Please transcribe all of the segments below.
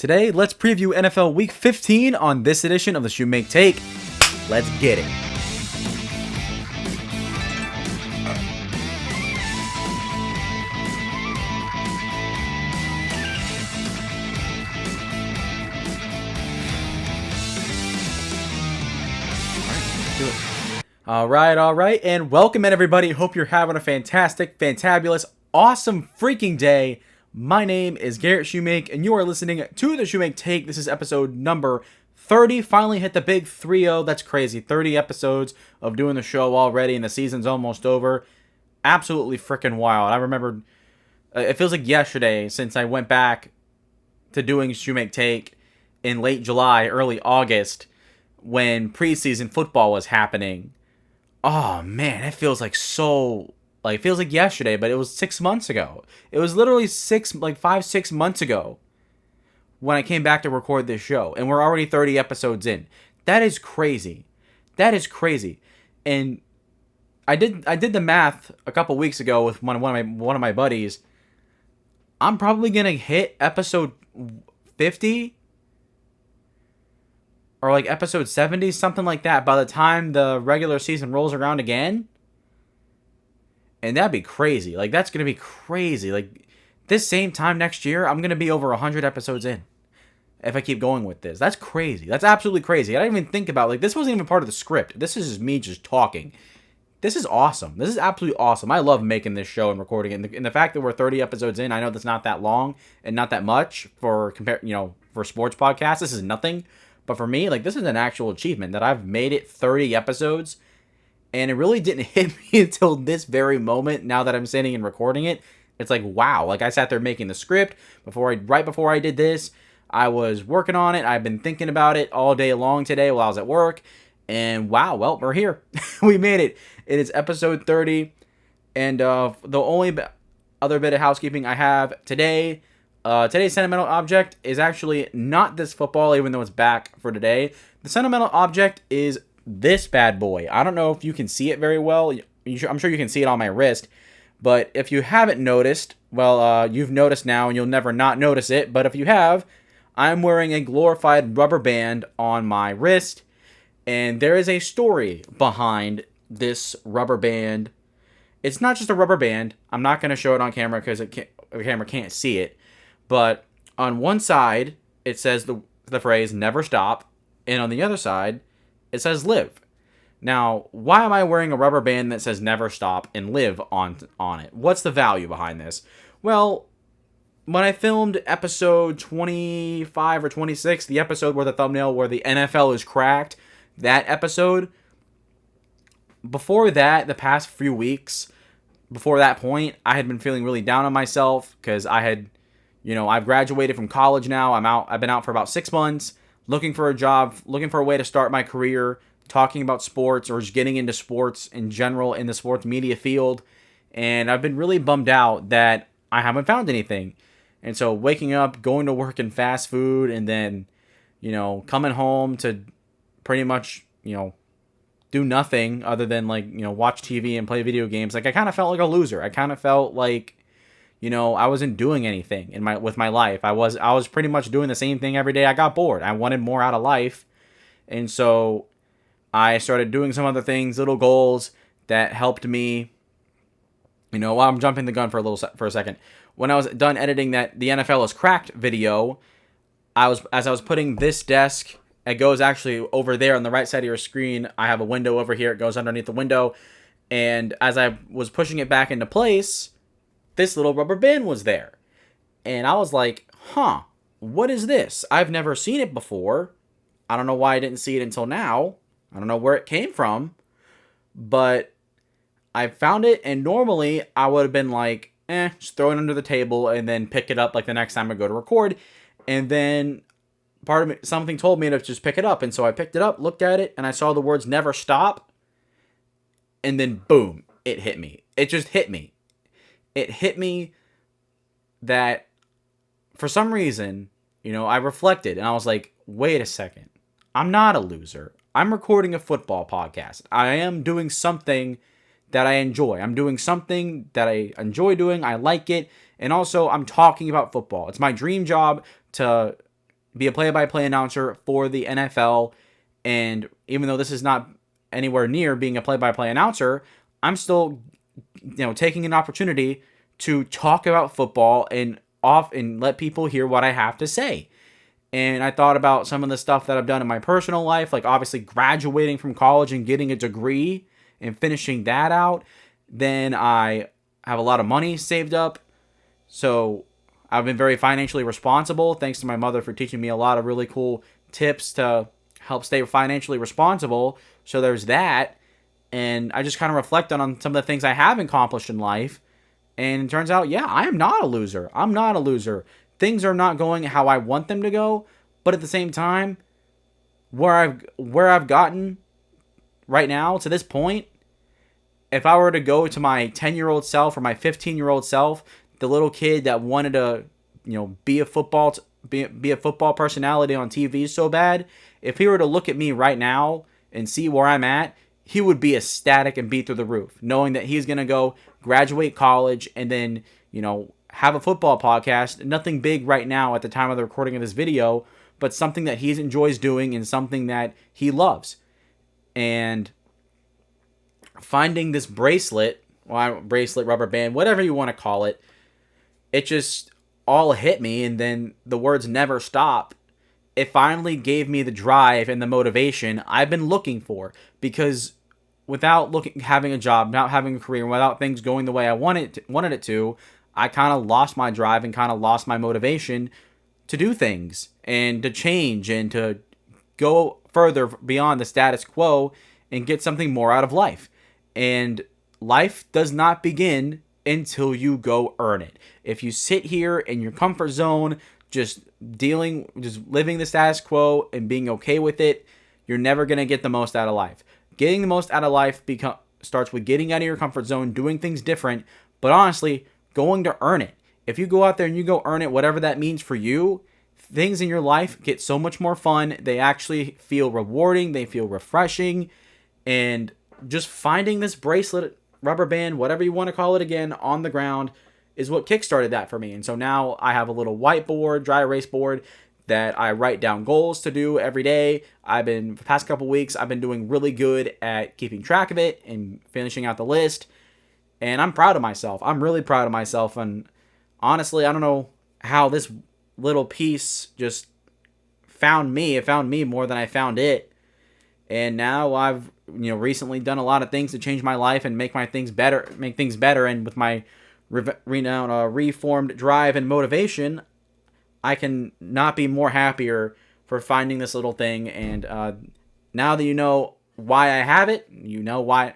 Today, let's preview NFL Week 15 on this edition of the Shumake Take. Let's get it. All right, and welcome in everybody. Hope you're having a fantastic, fantabulous, awesome freaking day. My name is Garrett Shumake, and you are listening to the Shumake Take. This is episode number 30. Finally hit the big 3-0. That's crazy. 30 episodes of doing the show already, and the season's almost over. Absolutely freaking wild. I remember, it feels like yesterday since I went back to doing Shumake Take in late July, early August, when preseason football was happening. Oh man, it feels like it feels like yesterday, but it was 6 months ago. It was literally 5-6 months ago when I came back to record this show, and we're already 30 episodes in. That is crazy. That is crazy. And I did the math a couple weeks ago with one of my buddies. I'm probably gonna hit episode 50 or like episode 70, something like that, by the time the regular season rolls around again. And that'd be crazy. Like, that's going to be crazy. Like, this same time next year, I'm going to be over 100 episodes in. If I keep going with this. That's crazy. That's absolutely crazy. I didn't even think about, this wasn't even part of the script. This is just me just talking. This is awesome. This is absolutely awesome. I love making this show and recording it. And the fact that we're 30 episodes in, I know that's not that long and not that much for sports podcasts. This is nothing. But for me, this is an actual achievement that I've made it 30 episodes, and it really didn't hit me until this very moment. Now that I'm sitting and recording it, it's like, wow. I sat there making the script right before I did this. I was working on it. I've been thinking about it all day long today while I was at work, and wow, well, we're here. We made it. It is episode 30, and the only other bit of housekeeping I have today. Today's sentimental object is actually not this football, even though it's back for today. The sentimental object is this bad boy. I don't know if you can see it very well. I'm sure you can see it on my wrist. But if you haven't noticed, well, you've noticed now and you'll never not notice it. But if you have, I'm wearing a glorified rubber band on my wrist. And there is a story behind this rubber band. It's not just a rubber band. I'm not going to show it on camera because the camera can't see it. But on one side, it says the phrase, never stop. And on the other side, it says live. Now, why am I wearing a rubber band that says never stop and live on it? What's the value behind this? Well, when I filmed episode 25 or 26, the episode where the thumbnail where the NFL is cracked, that episode, before that, the past few weeks, before that point, I had been feeling really down on myself because I've graduated from college now. I've been out for about 6 months, looking for a job, looking for a way to start my career, talking about sports or just getting into sports in general in the sports media field. And I've been really bummed out that I haven't found anything. And so waking up, going to work in fast food, and then, coming home to pretty much, do nothing other than watch TV and play video games. I kind of felt like a loser. I kind of felt like, I wasn't doing anything with my life. I was pretty much doing the same thing every day. I got bored. I wanted more out of life. And so I started doing some other things, little goals that helped me. While I'm jumping the gun for a second. When I was done editing the NFL is cracked video, as I was putting this desk, it goes actually over there on the right side of your screen. I have a window over here. It goes underneath the window. And as I was pushing it back into place, this little rubber band was there. And I was like, what is this? I've never seen it before. I don't know why I didn't see it until now. I don't know where it came from. But I found it, and normally I would have been like, just throw it under the table and then pick it up the next time I go to record. And then part of me, something told me to just pick it up. And so I picked it up, looked at it, and I saw the words never stop. And then boom, it hit me. It just hit me. It hit me that for some reason, I reflected and I was like, wait a second. I'm not a loser. I'm recording a football podcast. I am doing something that I enjoy. I'm doing something that I enjoy doing. I like it. And also, I'm talking about football. It's my dream job to be a play-by-play announcer for the NFL. And even though this is not anywhere near being a play-by-play announcer, I'm still, taking an opportunity to talk about football and let people hear what I have to say. And I thought about some of the stuff that I've done in my personal life, like obviously graduating from college and getting a degree and finishing that out. Then I have a lot of money saved up. So I've been very financially responsible, thanks to my mother for teaching me a lot of really cool tips to help stay financially responsible. So there's that. And I just kind of reflect on some of the things I have accomplished in life. And it turns out, yeah, I am not a loser. I'm not a loser. Things are not going how I want them to go. But at the same time, where I've gotten right now to this point, if I were to go to my 10-year-old self or my 15-year-old self, the little kid that wanted to, be a football personality on TV so bad, if he were to look at me right now and see where I'm at, he would be ecstatic and be through the roof, knowing that he's going to go graduate college and then, have a football podcast. Nothing big right now at the time of the recording of this video, but something that he enjoys doing and something that he loves. And finding this bracelet, rubber band, whatever you want to call it, it just all hit me, and then the words never stop. It finally gave me the drive and the motivation I've been looking for, because without having a job, without having a career, without things going the way I wanted it to, I kind of lost my drive and kind of lost my motivation to do things and to change and to go further beyond the status quo and get something more out of life. And life does not begin until you go earn it. If you sit here in your comfort zone, just living the status quo and being okay with it, you're never going to get the most out of life. Getting the most out of life starts with getting out of your comfort zone, doing things different, but honestly, going to earn it. If you go out there and you go earn it, whatever that means for you, things in your life get so much more fun. They actually feel rewarding. They feel refreshing. And just finding this bracelet, rubber band, whatever you want to call it again, on the ground is what kickstarted that for me. And so now I have a little whiteboard, dry erase board, that I write down goals to do every day. For the past couple weeks, I've been doing really good at keeping track of it and finishing out the list. And I'm proud of myself. I'm really proud of myself. And honestly, I don't know how this little piece just found me. It found me more than I found it. And now I've recently done a lot of things to change my life and make things better. And with my reformed drive and motivation, I can not be more happier for finding this little thing. And now that you know why I have it, you know why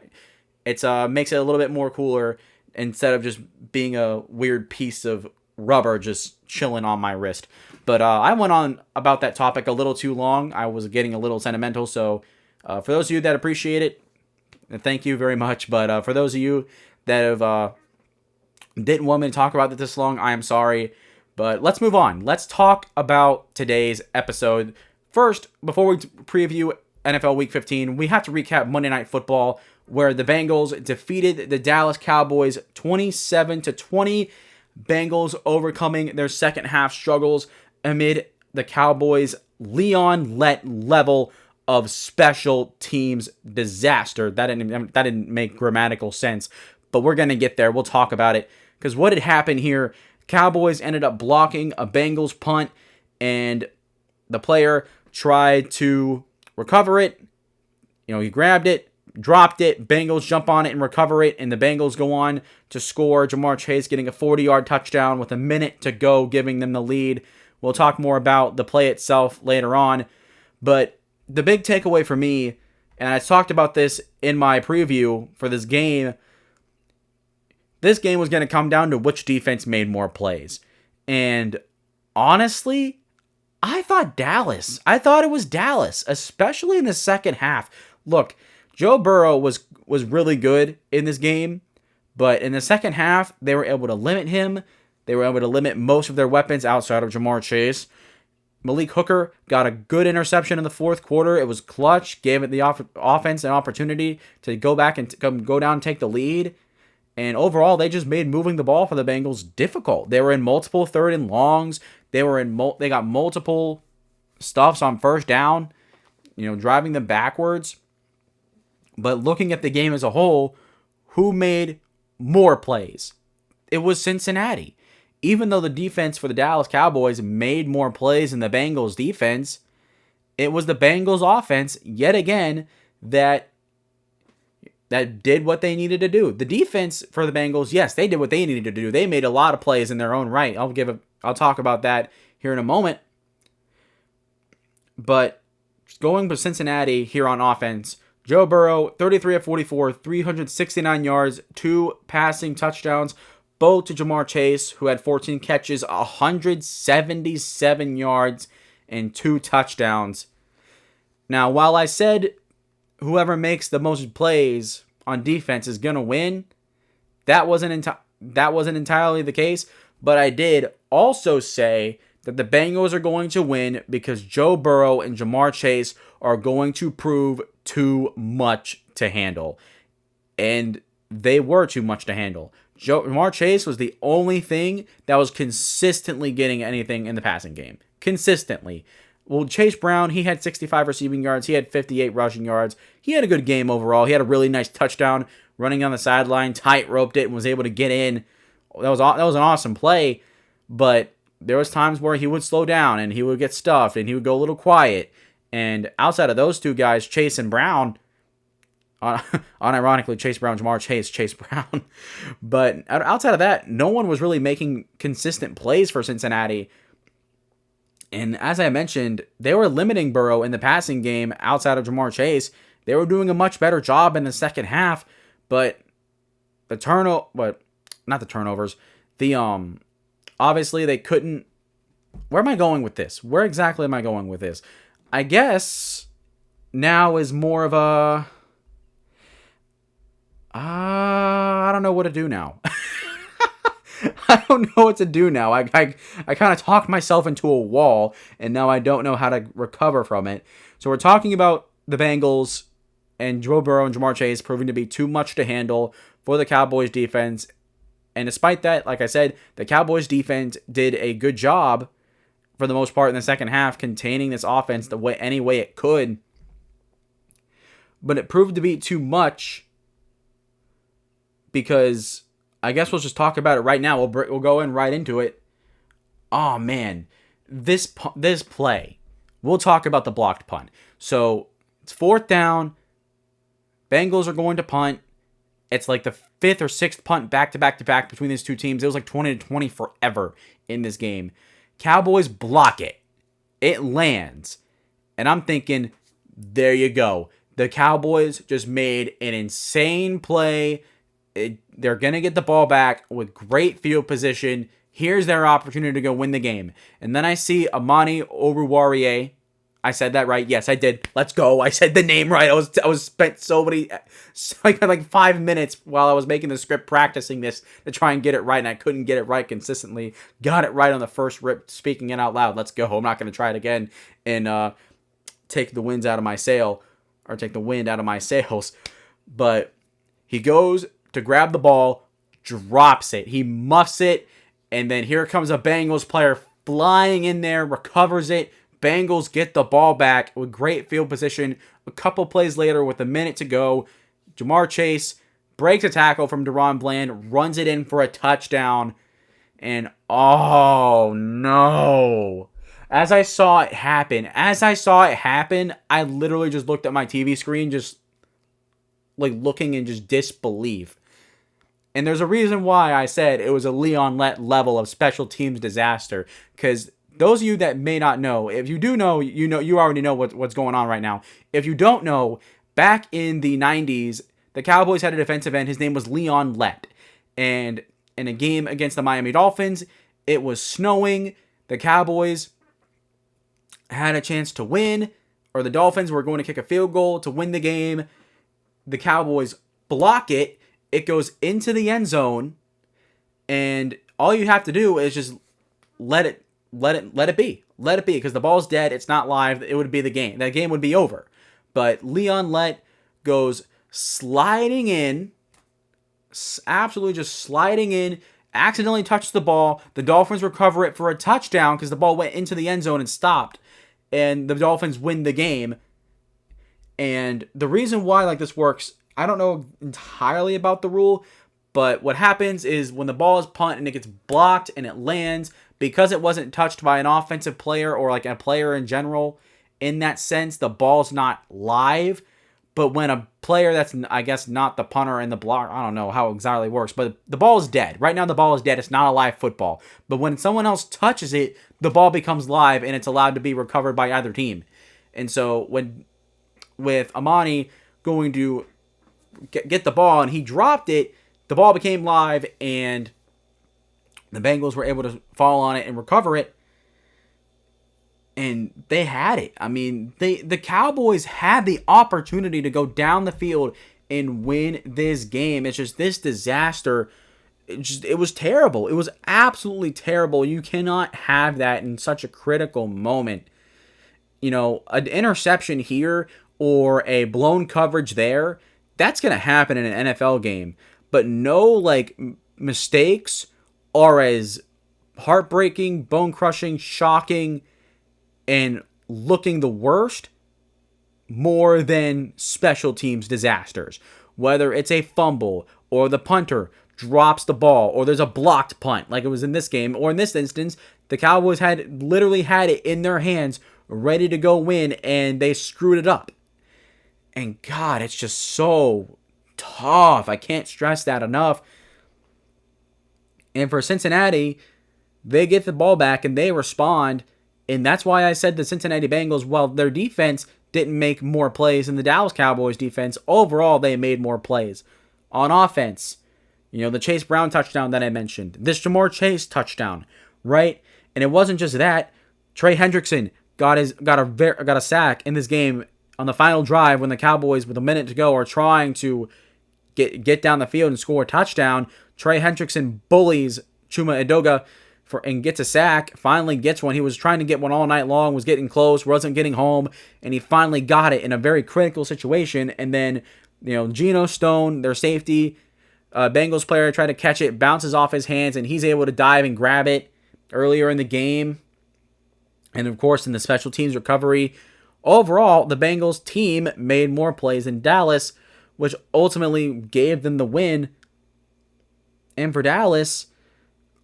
it makes it a little bit more cooler instead of just being a weird piece of rubber just chilling on my wrist. But I went on about that topic a little too long. I was getting a little sentimental. So for those of you that appreciate it, thank you very much. But for those of you that have didn't want me to talk about it this long, I am sorry. But let's move on. Let's talk about today's episode. First, before we preview NFL Week 15, we have to recap Monday Night Football, where the Bengals defeated the Dallas Cowboys 27-20. Bengals overcoming their second half struggles amid the Cowboys' Leon Lett level of special teams disaster. That didn't make grammatical sense, but we're going to get there. We'll talk about it, because what had happened here, Cowboys ended up blocking a Bengals punt, and the player tried to recover it. He grabbed it, dropped it, Bengals jump on it and recover it, and the Bengals go on to score. Jamar Chase getting a 40-yard touchdown with a minute to go, giving them the lead. We'll talk more about the play itself later on, but the big takeaway for me, and I talked about this in my preview for this game was going to come down to which defense made more plays. And honestly, I thought it was Dallas, especially in the second half. Look, Joe Burrow was really good in this game, but in the second half, they were able to limit him. They were able to limit most of their weapons outside of Jamar Chase. Malik Hooker got a good interception in the fourth quarter. It was clutch, gave it the offense an opportunity to go back and go down and take the lead. And overall, they just made moving the ball for the Bengals difficult. They were in multiple third and longs. They got multiple stuffs on first down, driving them backwards. But looking at the game as a whole, who made more plays? It was Cincinnati. Even though the defense for the Dallas Cowboys made more plays than the Bengals defense, it was the Bengals offense, yet again, that did what they needed to do. The defense for the Bengals, yes, they did what they needed to do. They made a lot of plays in their own right. I'll talk about that here in a moment. But going to Cincinnati here on offense, Joe Burrow, 33 of 44, 369 yards, 2 passing touchdowns, both to Jamar Chase, who had 14 catches, 177 yards, and 2 touchdowns. Now, while I said whoever makes the most plays on defense is going to win, that wasn't entirely the case, but I did also say that the Bengals are going to win because Joe Burrow and Jamar Chase are going to prove too much to handle. And they were too much to handle. Jamar Chase was the only thing that was consistently getting anything in the passing game. Consistently. Well, Chase Brown, he had 65 receiving yards. He had 58 rushing yards. He had a good game overall. He had a really nice touchdown running on the sideline, tight-roped it, and was able to get in. That was an awesome play, but there was times where he would slow down and he would get stuffed and he would go a little quiet. And outside of those two guys, Chase and Brown, unironically, Chase Brown, Jamar Chase Brown. But outside of that, no one was really making consistent plays for Cincinnati. And as I mentioned, they were limiting Burrow in the passing game outside of Jamar Chase. They were doing a much better job in the second half, but obviously they couldn't. Where am I going with this? Where exactly am I going with this? I guess now is more of a I don't know what to do now. I don't know what to do now. I kind of talked myself into a wall, and now I don't know how to recover from it. So we're talking about the Bengals and Joe Burrow and Jamar Chase proving to be too much to handle for the Cowboys defense. And despite that, like I said, the Cowboys defense did a good job for the most part in the second half, containing this offense any way it could. But it proved to be too much because I guess we'll just talk about it right now. We'll go in right into it. Oh, man. This play. We'll talk about the blocked punt. So, it's 4th down. Bengals are going to punt. It's like the 5th or 6th punt back-to-back between these two teams. It was like 20-20 forever in this game. Cowboys block it. It lands. And I'm thinking, there you go. The Cowboys just made an insane play. They're going to get the ball back with great field position. Here's their opportunity to go win the game. And then I see Amani Oruwariye. I said that right. Yes, I did. Let's go. I said the name right. I was spent like 5 minutes while I was making the script practicing this to try and get it right, and I couldn't get it right consistently. Got it right on the first rip, speaking it out loud. Let's go. I'm not going to try it again and take the wind out of my sails. But he goes to grab the ball, drops it. He muffs it, and then here comes a Bengals player flying in there, recovers it. Bengals get the ball back with great field position. A couple plays later, with a minute to go, Jamar Chase breaks a tackle from Deron Bland, runs it in for a touchdown, and oh no. As I saw it happen, I literally just looked at my TV screen, just like looking in just disbelief. And there's a reason why I said it was a Leon Lett level of special teams disaster. Because those of you that may not know, if you do know, you already know what's going on right now. If you don't know, back in the 90s, the Cowboys had a defensive end. His name was Leon Lett. And in a game against the Miami Dolphins, it was snowing. The Cowboys had a chance to win, or the Dolphins were going to kick a field goal to win the game. The Cowboys block it. It goes into the end zone, and all you have to do is just let it be, because the ball's dead. It's not live. It would be the game. That game would be over. But Leon Lett goes sliding in, absolutely just sliding in, accidentally touches the ball. The Dolphins recover it for a touchdown because the ball went into the end zone and stopped. and the Dolphins win the game. And the reason why like this works, I don't know entirely about the rule, but what happens is when the ball is punted and it gets blocked and it lands, because it wasn't touched by an offensive player or like a player in general, in that sense, the ball's not live. But when a player that's, I guess, not the punter and the blocker, I don't know how exactly it works, but the ball is dead. Right now, the ball is dead. It's not a live football. But when someone else touches it, the ball becomes live and it's allowed to be recovered by either team. And so with Amani going to get the ball and he dropped it, the ball became live and the Bengals were able to fall on it and recover it. And they had it. I mean, the Cowboys had the opportunity to go down the field and win this game. It's just this disaster. It was terrible. It was absolutely terrible. You cannot have that in such a critical moment. You know, an interception here or a blown coverage there, that's going to happen in an NFL game. But no, like, mistakes are as heartbreaking, bone-crushing, shocking, and looking the worst more than special teams disasters. Whether it's a fumble or the punter drops the ball or there's a blocked punt like it was in this game, or in this instance, the Cowboys literally had it in their hands ready to go win and they screwed it up. And God, it's just so tough. I can't stress that enough. And for Cincinnati, they get the ball back and they respond. And that's why I said the Cincinnati Bengals, while their defense didn't make more plays than the Dallas Cowboys defense, overall they made more plays. On offense, you know, the Chase Brown touchdown that I mentioned, this Jamar Chase touchdown, right? And it wasn't just that. Trey Hendrickson got a sack in this game on the final drive when the Cowboys, with a minute to go, are trying to get down the field and score a touchdown. Trey Hendrickson bullies Chuma Edoga and gets a sack, finally gets one. He was trying to get one all night long, was getting close, wasn't getting home, and he finally got it in a very critical situation. And then, you know, Geno Stone, their safety, Bengals player, tried to catch it, bounces off his hands, and he's able to dive and grab it earlier in the game. And, of course, in the special teams recovery, overall, the Bengals team made more plays than Dallas, which ultimately gave them the win. And for Dallas,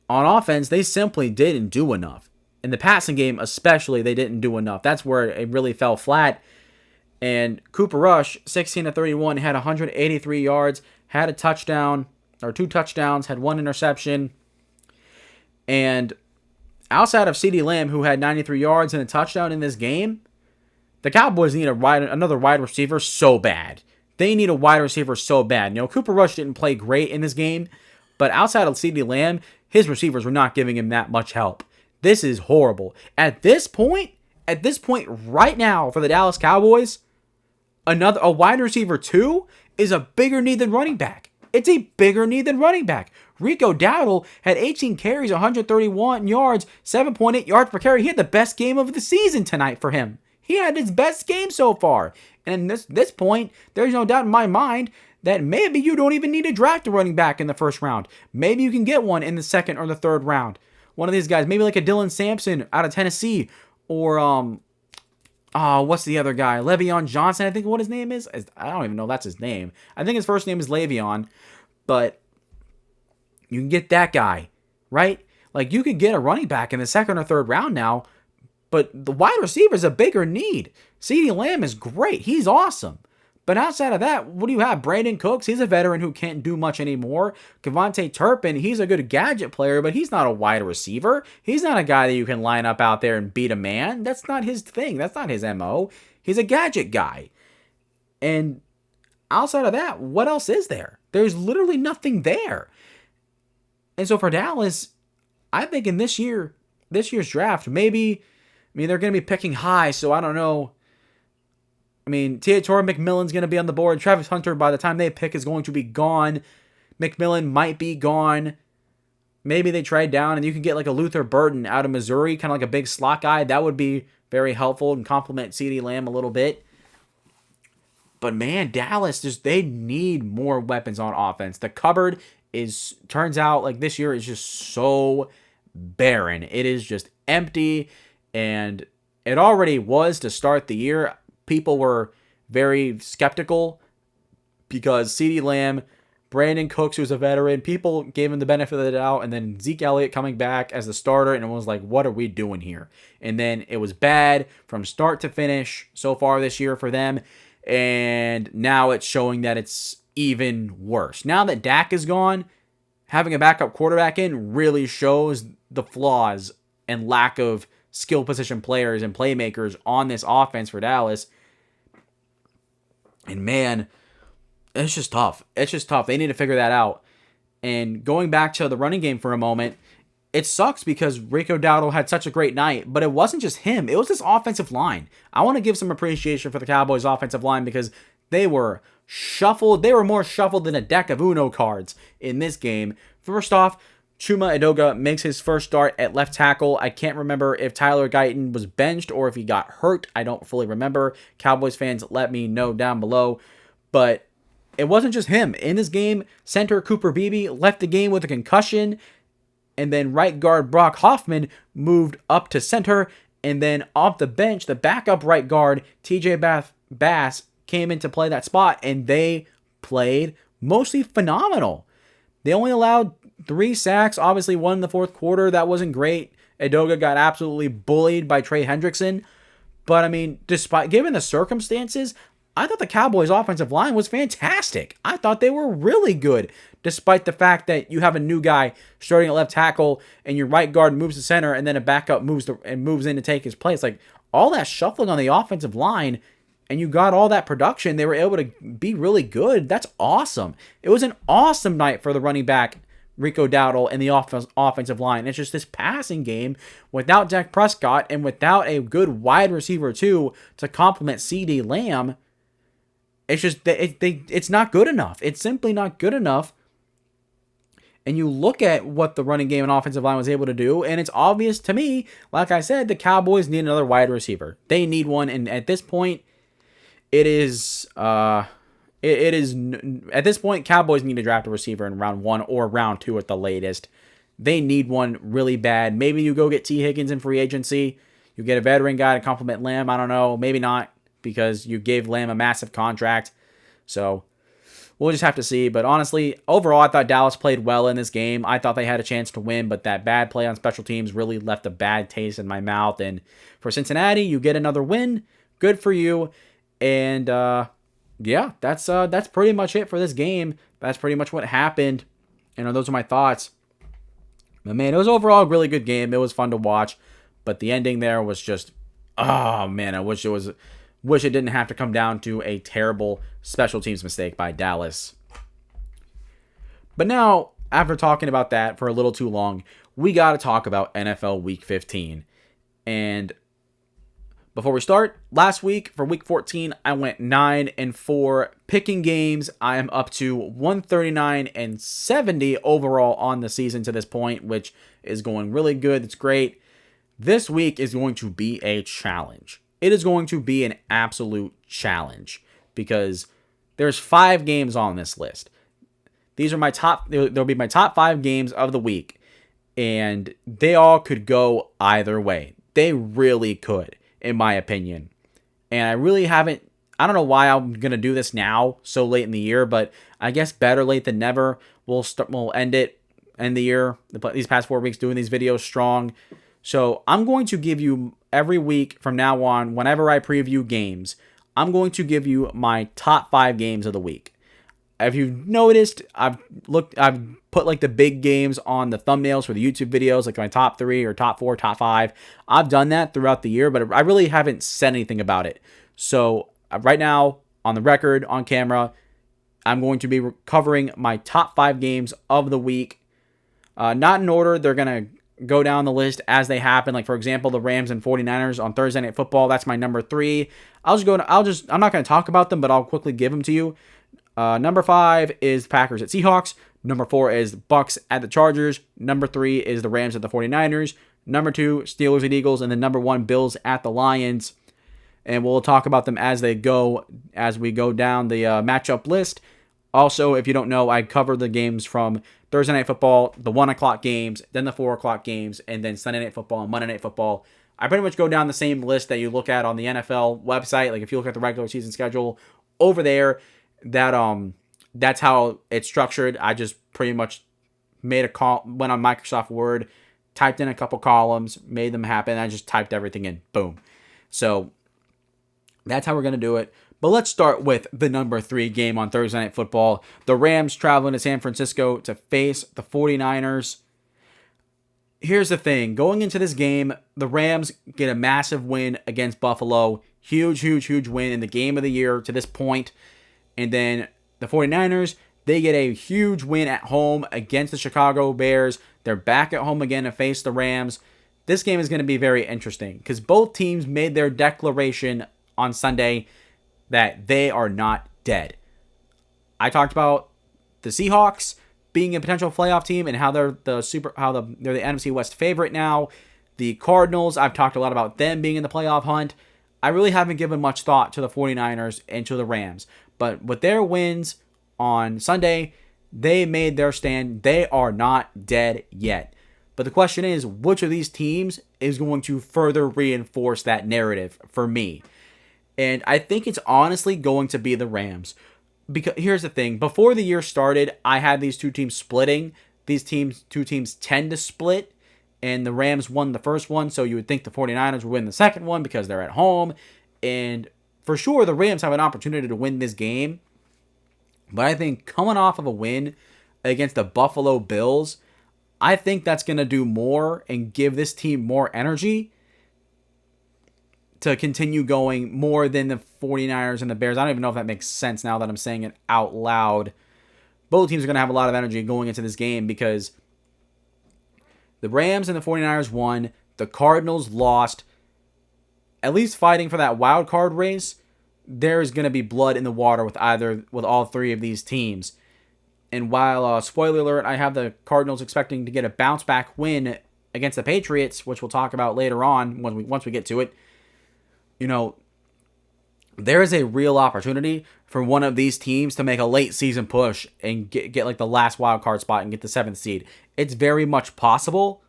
on offense, they simply didn't do enough. In the passing game, especially, they didn't do enough. That's where it really fell flat. And Cooper Rush, 16-31, had 183 yards, had a touchdown, or 2 touchdowns, had 1 interception. And outside of CeeDee Lamb, who had 93 yards and a touchdown in this game, the Cowboys need another wide receiver so bad. They need a wide receiver so bad. You know, Cooper Rush didn't play great in this game, but outside of CeeDee Lamb, his receivers were not giving him that much help. This is horrible. At this point right now for the Dallas Cowboys, a wide receiver 2 is a bigger need than running back. It's a bigger need than running back. Rico Dowdle had 18 carries, 131 yards, 7.8 yards per carry. He had the best game of the season tonight for him. He had his best game so far. And at this point, there's no doubt in my mind that maybe you don't even need to draft a running back in the first round. Maybe you can get one in the second or the third round. One of these guys, maybe like a Dylan Sampson out of Tennessee, or what's the other guy? Le'Veon Johnson, I think what his name is. I don't even know that's his name. I think his first name is Le'Veon, but you can get that guy, right? Like, you could get a running back in the second or third round now, but the wide receiver is a bigger need. CeeDee Lamb is great. He's awesome. But outside of that, what do you have? Brandon Cooks, he's a veteran who can't do much anymore. Kevontae Turpin, he's a good gadget player, but he's not a wide receiver. He's not a guy that you can line up out there and beat a man. That's not his thing. That's not his MO. He's a gadget guy. And outside of that, what else is there? There's literally nothing there. And so for Dallas, I think in this year's draft, maybe, they're going to be picking high, so I don't know. Teodoro McMillan's going to be on the board. Travis Hunter, by the time they pick, is going to be gone. McMillan might be gone. Maybe they trade down and you can get like a Luther Burden out of Missouri, kind of like a big slot guy. That would be very helpful and complement CeeDee Lamb a little bit. But man, Dallas, they need more weapons on offense. The cupboard turns out like this year is just so barren. It is just empty, and It already was to start the year. People were very skeptical because CeeDee Lamb, Brandon Cooks, who's a veteran, people gave him the benefit of the doubt, and then Zeke Elliott coming back as the starter, and it was like, what are we doing here? And then it was bad from start to finish so far this year for them, and now it's showing that it's even worse. Now that Dak is gone, having a backup quarterback in really shows the flaws and lack of skill position players and playmakers on this offense for Dallas. And man, it's just tough. It's just tough. They need to figure that out. And going back to the running game for a moment, it sucks because Rico Dowdle had such a great night, but it wasn't just him. It was this offensive line. I want to give some appreciation for the Cowboys offensive line because they were shuffled. They were more shuffled than a deck of Uno cards in this game. First off, Chuma Edoga makes his first start at left tackle. I can't remember if Tyler Guyton was benched or if he got hurt. I don't fully remember. Cowboys fans, let me know down below. But it wasn't just him. In this game, center Cooper Beebe left the game with a concussion. And then right guard Brock Hoffman moved up to center. And then off the bench, the backup right guard, TJ Bass, came in to play that spot. And they played mostly phenomenal. They only allowed 3 sacks, obviously one in the fourth quarter. That wasn't great. Edoga got absolutely bullied by Trey Hendrickson. But, I mean, despite given the circumstances, I thought the Cowboys' offensive line was fantastic. I thought they were really good, despite the fact that you have a new guy starting at left tackle and your right guard moves to center and then a backup moves in to take his place. Like, all that shuffling on the offensive line, and you got all that production, they were able to be really good. That's awesome. It was an awesome night for the running back, Rico Dowdle, and the offensive line. It's just this passing game without Dak Prescott and without a good wide receiver, too, to complement CeeDee Lamb. It's just, it's not good enough. It's simply not good enough. And you look at what the running game and offensive line was able to do, and it's obvious to me, like I said, the Cowboys need another wide receiver. They need one, and at this point, at this point, Cowboys need to draft a receiver in round 1 or round 2 at the latest. They need one really bad. Maybe you go get T. Higgins in free agency. You get a veteran guy to complement Lamb. I don't know. Maybe not, because you gave Lamb a massive contract. So we'll just have to see. But honestly, overall, I thought Dallas played well in this game. I thought they had a chance to win, but that bad play on special teams really left a bad taste in my mouth. And for Cincinnati, you get another win. Good for you. And yeah, that's pretty much it for this game. That's pretty much what happened. And those are my thoughts. But man, it was overall a really good game. It was fun to watch. But the ending there was just, oh man, I wish it didn't have to come down to a terrible special teams mistake by Dallas. But now, after talking about that for a little too long, we got to talk about NFL Week 15. And before we start, last week for Week 14, I went 9-4 picking games. I am up to 139-70 overall on the season to this point, which is going really good. It's great. This week is going to be a challenge. It is going to be an absolute challenge because there's 5 games on this list. These are my top. They'll be my top 5 games of the week, and they all could go either way. They really could, in my opinion. And I really haven't. I don't know why I'm gonna do this now, so late in the year, but I guess better late than never. We'll end the year. These past 4 weeks doing these videos strong. So I'm going to give you every week from now on, whenever I preview games, I'm going to give you my top 5 games of the week. If you've noticed, I've put like the big games on the thumbnails for the YouTube videos, like my top 3 or top 4, top 5. I've done that throughout the year, but I really haven't said anything about it. So right now, on the record, on camera, I'm going to be covering my top 5 games of the week. Not in order. They're going to go down the list as they happen. Like, for example, the Rams and 49ers on Thursday Night Football. That's my number 3. I'm not going to talk about them, but I'll quickly give them to you. Number 5 is Packers at Seahawks. Number 4 is Bucs at the Chargers. Number 3 is the Rams at the 49ers. Number 2, Steelers at Eagles. And then number 1, Bills at the Lions. And we'll talk about them as we go down the matchup list. Also, if you don't know, I cover the games from Thursday Night Football, the 1 o'clock games, then the 4 o'clock games, and then Sunday Night Football and Monday Night Football. I pretty much go down the same list that you look at on the NFL website. Like if you look at the regular season schedule over there, that's how it's structured. I just pretty much made a call, went on Microsoft Word, typed in a couple columns, made them happen. I just typed everything in. Boom. So that's how we're going to do it. But let's start with the number 3 game on Thursday Night Football. The Rams traveling to San Francisco to face the 49ers. Here's the thing. Going into this game, the Rams get a massive win against Buffalo. Huge win in the game of the year to this point. And then the 49ers, they get a huge win at home against the Chicago Bears. They're back at home again to face the Rams. This game is going to be very interesting because both teams made their declaration on Sunday that they are not dead. I talked about the Seahawks being a potential playoff team and how they're the NFC West favorite now. The Cardinals, I've talked a lot about them being in the playoff hunt. I really haven't given much thought to the 49ers and to the Rams. But with their wins on Sunday, they made their stand. They are not dead yet. But the question is, which of these teams is going to further reinforce that narrative for me? And I think it's honestly going to be the Rams. Because here's the thing. Before the year started, I had these two teams splitting. Two teams tend to split. And the Rams won the first one. So you would think the 49ers would win the second one because they're at home. And for sure, the Rams have an opportunity to win this game. But I think coming off of a win against the Buffalo Bills, I think that's going to do more and give this team more energy to continue going more than the 49ers and the Bears. I don't even know if that makes sense now that I'm saying it out loud. Both teams are going to have a lot of energy going into this game because the Rams and the 49ers won. The Cardinals lost. At least fighting for that wild card race, there's going to be blood in the water with all three of these teams. And while, spoiler alert, I have the Cardinals expecting to get a bounce back win against the Patriots, which we'll talk about later on once we get to it. You know, there is a real opportunity for one of these teams to make a late season push and get like the last wild card spot and get the 7th seed. It's very much possible,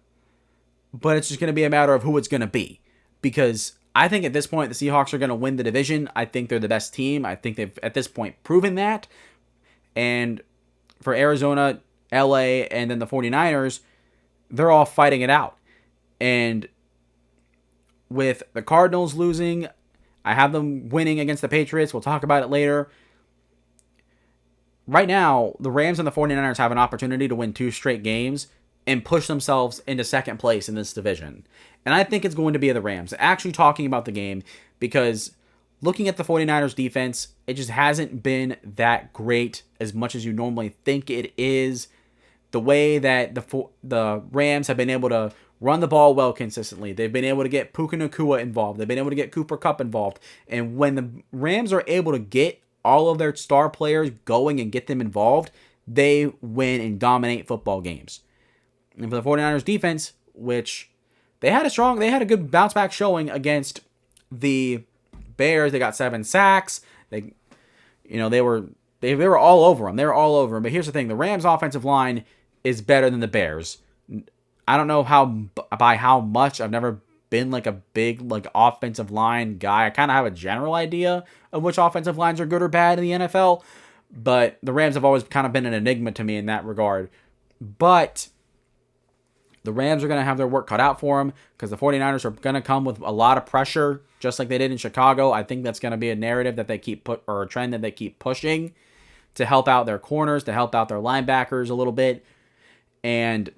but it's just going to be a matter of who it's going to be. Because I think at this point, the Seahawks are going to win the division. I think they're the best team. I think they've, at this point, proven that. And for Arizona, LA, and then the 49ers, they're all fighting it out. And with the Cardinals losing, I have them winning against the Patriots. We'll talk about it later. Right now, the Rams and the 49ers have an opportunity to win 2 straight games and push themselves into second place in this division. And I think it's going to be the Rams. Actually talking about the game, because looking at the 49ers defense, it just hasn't been that great as much as you normally think it is. The way that the Rams have been able to run the ball well consistently. They've been able to get Puka Nacua involved. They've been able to get Cooper Kupp involved. And when the Rams are able to get all of their star players going and get them involved, they win and dominate football games. And for the 49ers defense, which they had a good bounce back showing against the Bears. They got 7 sacks. They were all over them. They were all over them. But here's the thing. The Rams offensive line is better than the Bears. I don't know by how much. I've never been like a big offensive line guy. I kind of have a general idea of which offensive lines are good or bad in the NFL, but the Rams have always kind of been an enigma to me in that regard. But the Rams are going to have their work cut out for them because the 49ers are going to come with a lot of pressure, just like they did in Chicago. I think that's going to be a narrative that they or a trend that they keep pushing to help out their corners, to help out their linebackers a little bit. And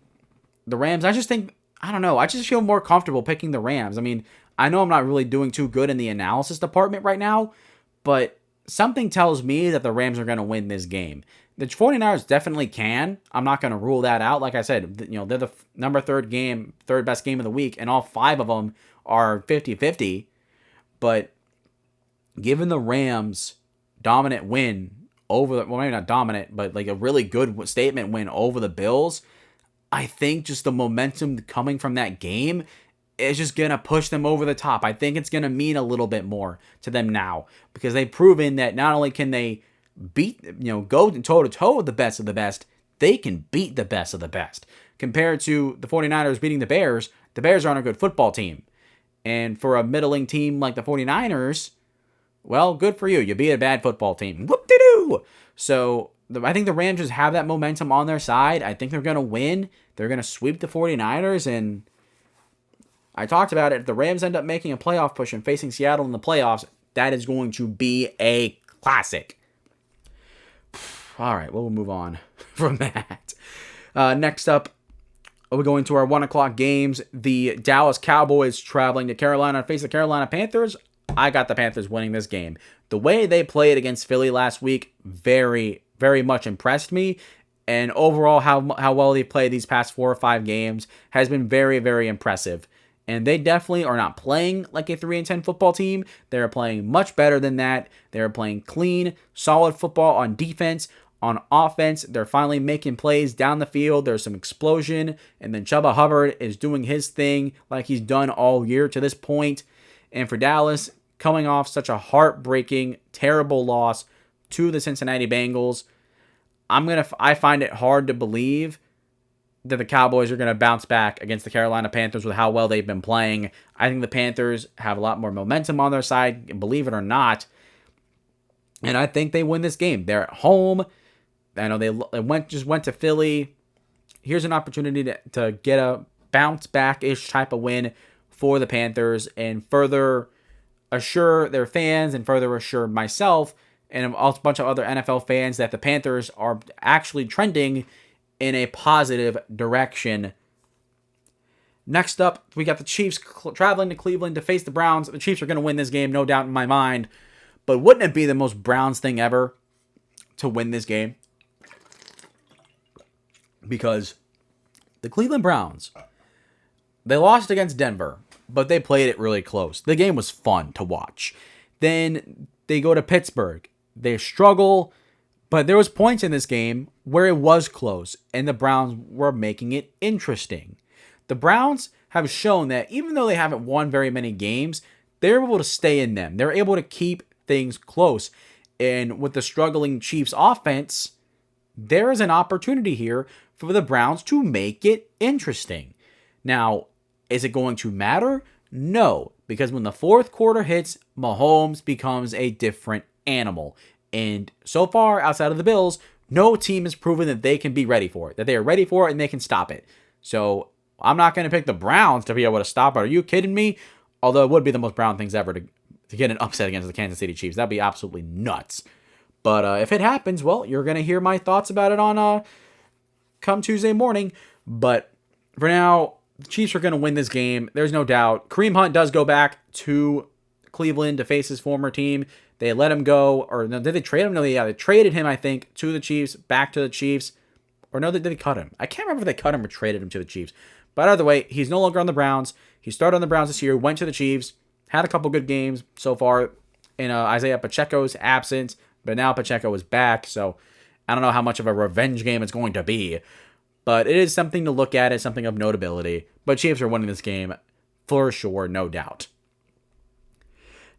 the Rams, I just feel more comfortable picking the Rams. I mean, I know I'm not really doing too good in the analysis department right now, but something tells me that the Rams are going to win this game. The 49ers definitely can. I'm not going to rule that out. Like I said, they're the third best game of the week, and all 5 of them are 50-50. But given the Rams' dominant win maybe not dominant, but like a really good statement win over the Bills, I think just the momentum coming from that game is just going to push them over the top. I think it's going to mean a little bit more to them now because they've proven that not only can they go toe-to-toe with the best of the best, they can beat the best of the best. Compared to the 49ers beating the Bears aren't a good football team. And for a middling team like the 49ers, well, good for you. You beat a bad football team. Whoop-de-doo! So I think the Rams just have that momentum on their side. I think they're going to win. They're going to sweep the 49ers. And I talked about it. If the Rams end up making a playoff push and facing Seattle in the playoffs, that is going to be a classic. All right, we'll move on from that. Next up, we're going to our 1 o'clock games. The Dallas Cowboys traveling to Carolina to face the Carolina Panthers. I got the Panthers winning this game. The way they played against Philly last week, very, very much impressed me. And overall, how well they played these past 4 or 5 games has been very, very impressive. And they definitely are not playing like a 3-10 football team. They're playing much better than that. They're playing clean, solid football on defense. On offense, they're finally making plays down the field. There's some explosion. And then Chuba Hubbard is doing his thing like he's done all year to this point. And for Dallas, coming off such a heartbreaking, terrible loss to the Cincinnati Bengals, I find it hard to believe that the Cowboys are going to bounce back against the Carolina Panthers with how well they've been playing. I think the Panthers have a lot more momentum on their side, believe it or not. And I think they win this game. They're at home. I know they went to Philly. Here's an opportunity to get a bounce back-ish type of win for the Panthers and further assure their fans and further assure myself and a bunch of other NFL fans that the Panthers are actually trending in a positive direction. Next up, we got the Chiefs traveling to Cleveland to face the Browns. The Chiefs are going to win this game, no doubt in my mind. But wouldn't it be the most Browns thing ever to win this game? Because the Cleveland Browns, they lost against Denver, but they played it really close. The game was fun to watch. Then they go to Pittsburgh. They struggle, but there was points in this game where it was close, and the Browns were making it interesting. The Browns have shown that even though they haven't won very many games, they're able to stay in them. They're able to keep things close. And with the struggling Chiefs offense, there is an opportunity here for the Browns to make it interesting. Now, is it going to matter? No, because when the fourth quarter hits, Mahomes becomes a different animal. And so far, outside of the Bills, no team has proven that they can be ready for it, that they are ready for it and they can stop it. So I'm not going to pick the Browns to be able to stop it. Are you kidding me? Although it would be the most Brown things ever to get an upset against the Kansas City Chiefs. That'd be absolutely nuts. But if it happens, well, you're going to hear my thoughts about it on come Tuesday morning. But for now, the Chiefs are going to win this game. There's no doubt. Kareem Hunt does go back to Cleveland to face his former team. They let him go. Or no, did they trade him? No, yeah, they traded him, I think, to the Chiefs, back to the Chiefs. Or no, did they cut him? I can't remember if they cut him or traded him to the Chiefs. But either way, he's no longer on the Browns. He started on the Browns this year, went to the Chiefs, had a couple good games so far in Isaiah Pacheco's absence. But now Pacheco is back, so I don't know how much of a revenge game it's going to be. But it is something to look at. It's something of notability. But Chiefs are winning this game for sure, no doubt.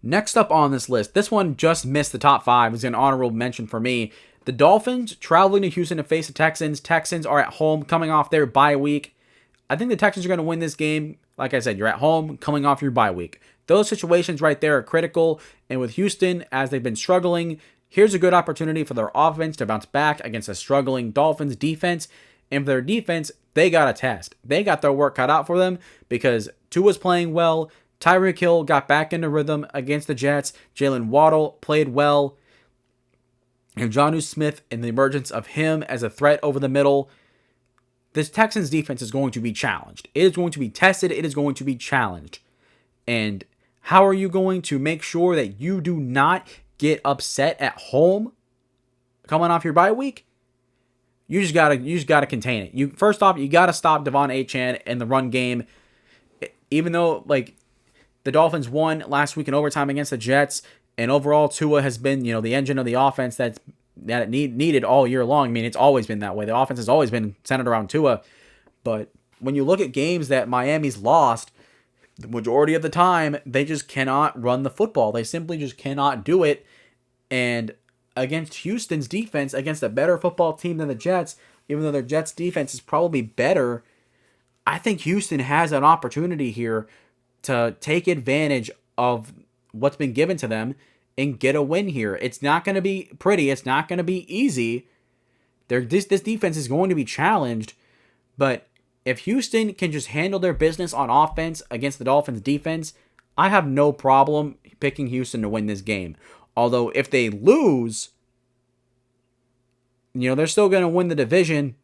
Next up on this list, this one just missed the top 5. It's an honorable mention for me. The Dolphins traveling to Houston to face the Texans. Texans are at home coming off their bye week. I think the Texans are going to win this game. Like I said, you're at home coming off your bye week. Those situations right there are critical. And with Houston, as they've been struggling, here's a good opportunity for their offense to bounce back against a struggling Dolphins defense. And for their defense, they got a test. They got their work cut out for them because Tua's playing well. Tyreek Hill got back into rhythm against the Jets. Jalen Waddle played well. And Jonnu Smith and the emergence of him as a threat over the middle. This Texans defense is going to be challenged. It is going to be tested. It is going to be challenged. And how are you going to make sure that you do not get upset at home coming off your bye week? You just gotta contain it. First off, you gotta stop Devon Achane in the run game. Even though the Dolphins won last week in overtime against the Jets, and overall Tua has been the engine of the offense that it needed all year long. I mean, it's always been that way. The offense has always been centered around Tua. But when you look at games that Miami's lost, the majority of the time they just cannot run the football. They simply just cannot do it. And against Houston's defense, against a better football team than the Jets, even though their Jets defense is probably better, I think Houston has an opportunity here to take advantage of what's been given to them and get a win here. It's not going to be pretty. It's not going to be easy. This defense is going to be challenged, but if Houston can just handle their business on offense against the Dolphins defense, I have no problem picking Houston to win this game. Although if they lose, they're still going to win the division,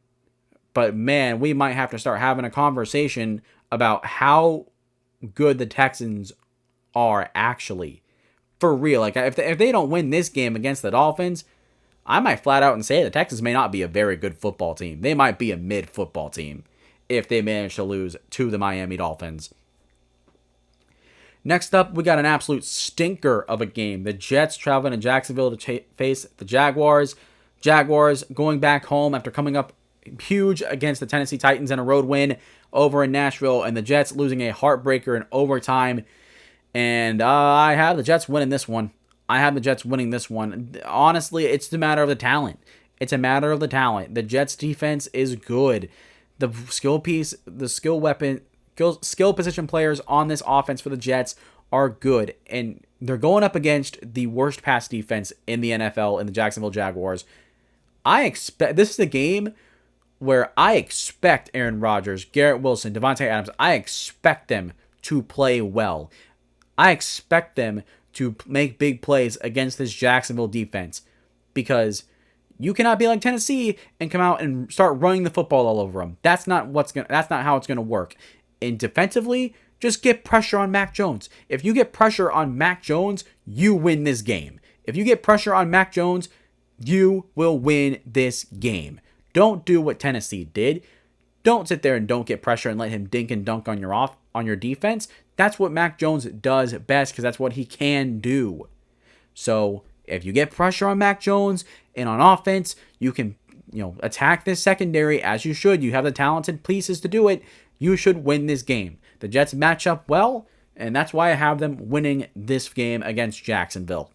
but man, we might have to start having a conversation about how good the Texans are actually. For real. Like, if they don't win this game against the Dolphins, I might flat out and say the Texans may not be a very good football team. They might be a mid football team if they manage to lose to the Miami Dolphins. Next up, we got an absolute stinker of a game. The Jets traveling to Jacksonville to face the Jaguars. Jaguars going back home after coming up huge against the Tennessee Titans in a road win over in Nashville, and the Jets losing a heartbreaker in overtime. And I have the Jets winning this one. I have the Jets winning this one. Honestly, it's a matter of the talent. It's a matter of the talent. The Jets defense is good. The skill position players on this offense for the Jets are good. And they're going up against the worst pass defense in the NFL in the Jacksonville Jaguars. This is a game where I expect Aaron Rodgers, Garrett Wilson, Devontae Adams, I expect them to play well. I expect them to make big plays against this Jacksonville defense, because you cannot be like Tennessee and come out and start running the football all over them. That's not how it's going to work. And defensively, just get pressure on Mac Jones. If you get pressure on Mac Jones, you win this game. If you get pressure on Mac Jones, you will win this game. Don't do what Tennessee did. Don't sit there and don't get pressure and let him dink and dunk on your defense. That's what Mac Jones does best, because that's what he can do. So if you get pressure on Mac Jones and on offense, you can attack this secondary as you should. You have the talented pieces to do it. You should win this game. The Jets match up well, and that's why I have them winning this game against Jacksonville.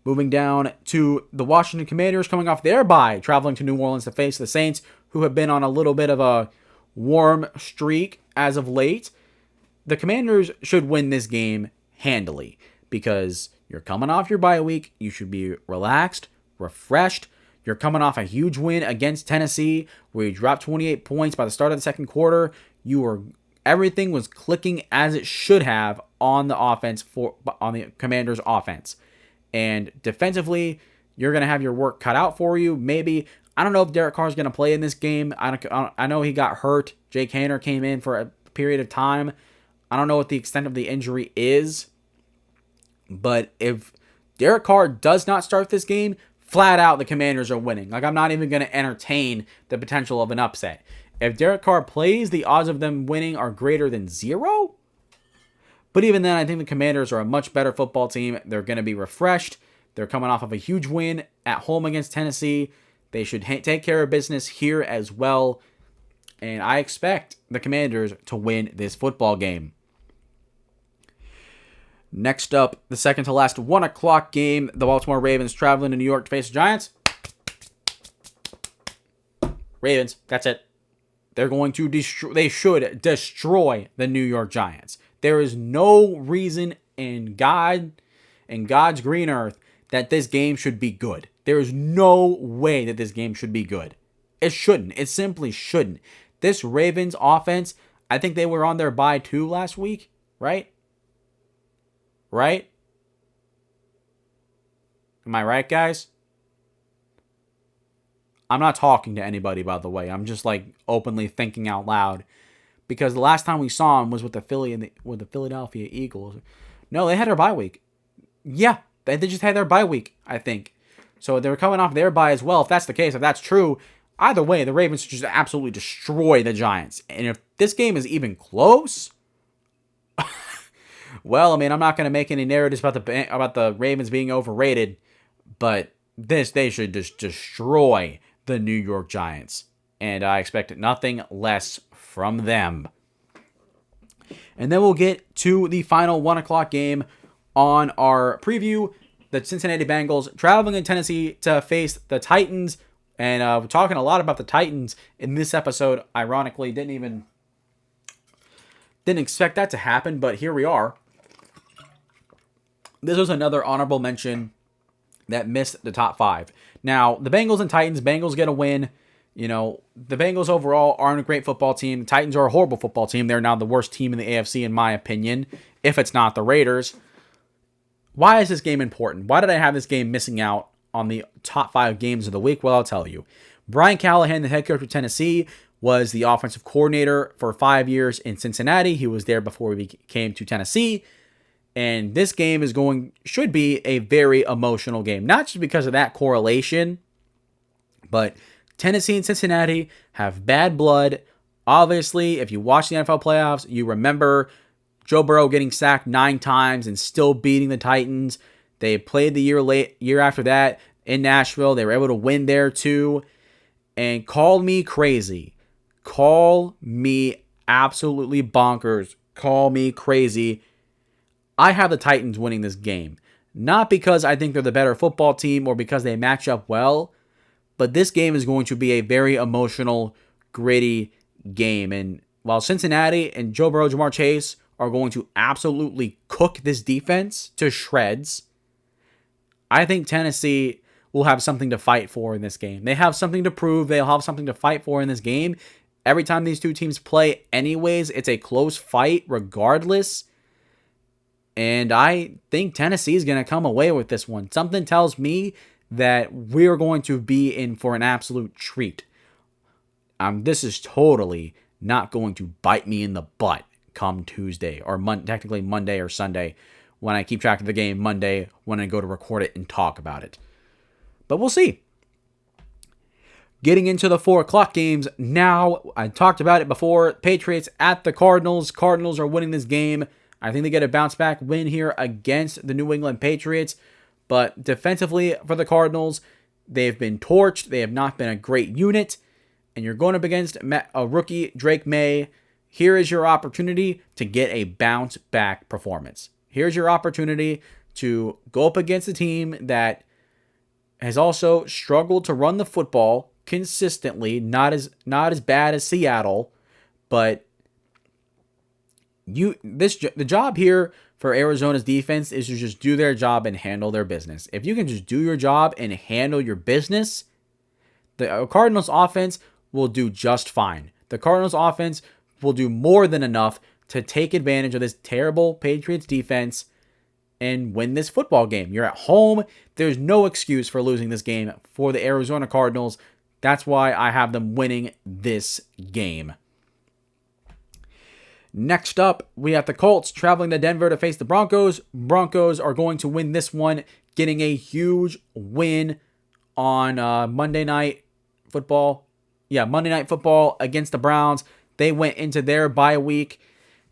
Moving down to the Washington Commanders, coming off their bye, traveling to New Orleans to face the Saints, who have been on a little bit of a warm streak as of late. The Commanders should win this game handily, because you're coming off your bye week. You should be relaxed, refreshed. You're coming off a huge win against Tennessee, where you dropped 28 points by the start of the second quarter. Everything was clicking as it should have on the the Commanders' offense. And defensively, you're going to have your work cut out for you. Maybe, I don't know if Derek Carr is going to play in this game. I know he got hurt. Jake Haener came in for a period of time. I don't know what the extent of the injury is. But if Derek Carr does not start this game, flat out the Commanders are winning. Like, I'm not even going to entertain the potential of an upset. If Derek Carr plays, the odds of them winning are greater than 0. But even then, I think the Commanders are a much better football team. They're going to be refreshed. They're coming off of a huge win at home against Tennessee. They should take care of business here as well. And I expect the Commanders to win this football game. Next up, the second to last 1 o'clock game. The Baltimore Ravens traveling to New York to face the Giants. Ravens, that's it. They're going to they should destroy the New York Giants. There is no reason in God's green earth that this game should be good. There is no way that this game should be good. It shouldn't. It simply shouldn't. This Ravens offense, I think they were on their bye too last week, right? Right? Am I right, guys? I'm not talking to anybody, by the way. I'm just openly thinking out loud. Because the last time we saw him was with the Philadelphia Eagles. No, they had their bye week. Yeah, they just had their bye week, I think. So they were coming off their bye as well. If that's the case, if that's true, either way, the Ravens just absolutely destroy the Giants. And if this game is even close, well, I mean, I'm not going to make any narratives about the Ravens being overrated, but they should just destroy the New York Giants. And I expect nothing less from them. And then we'll get to the final 1 o'clock game on our preview. The Cincinnati Bengals traveling in Tennessee to face the Titans. And we're talking a lot about the Titans in this episode. Ironically, didn't Didn't expect that to happen, but here we are. This was another honorable mention that missed the top 5. Now, the Bengals and Titans, Bengals get a win. You know, the Bengals overall aren't a great football team. The Titans are a horrible football team. They're now the worst team in the AFC, in my opinion, if it's not the Raiders. Why is this game important? Why did I have this game missing out on the top 5 games of the week? Well, I'll tell you. Brian Callahan, the head coach of Tennessee, was the offensive coordinator for 5 years in Cincinnati. He was there before he came to Tennessee. And this game should be a very emotional game. Not just because of that correlation, but Tennessee and Cincinnati have bad blood. Obviously, if you watch the NFL playoffs, you remember Joe Burrow getting sacked 9 times and still beating the Titans. They played the year after that in Nashville. They were able to win there too. And call me crazy. Call me absolutely bonkers. Call me crazy. I have the Titans winning this game. Not because I think they're the better football team or because they match up well, but this game is going to be a very emotional, gritty game. And while Cincinnati and Joe Burrow, Jamar Chase are going to absolutely cook this defense to shreds, I think Tennessee will have something to fight for in this game. They have something to prove. They'll have something to fight for in this game. Every time these two teams play anyways, it's a close fight regardless. And I think Tennessee is going to come away with this one. Something tells me that we're going to be in for an absolute treat. This is totally not going to bite me in the butt come Tuesday, or technically Monday or Sunday, when I keep track of the game Monday, when I go to record it and talk about it. But we'll see. Getting into the 4 o'clock games now. I talked about it before. Patriots at the Cardinals. Cardinals are winning this game. I think they get a bounce back win here against the New England Patriots. But defensively for the Cardinals, they've been torched. They have not been a great unit. And you're going up against a rookie, Drake May. Here is your opportunity to get a bounce back performance. Here's your opportunity to go up against a team that has also struggled to run the football consistently. Not as bad as Seattle, but the job here for Arizona's defense is to just do their job and handle their business. If you can just do your job and handle your business, the Cardinals offense will do just fine. The Cardinals offense will do more than enough to take advantage of this terrible Patriots defense and win this football game. You're at home. There's no excuse for losing this game for the Arizona Cardinals. That's why I have them winning this game. Next up, we have the Colts traveling to Denver to face the Broncos. Broncos are going to win this one, getting a huge win on Monday Night Football. Yeah, Monday Night Football against the Browns. They went into their bye week,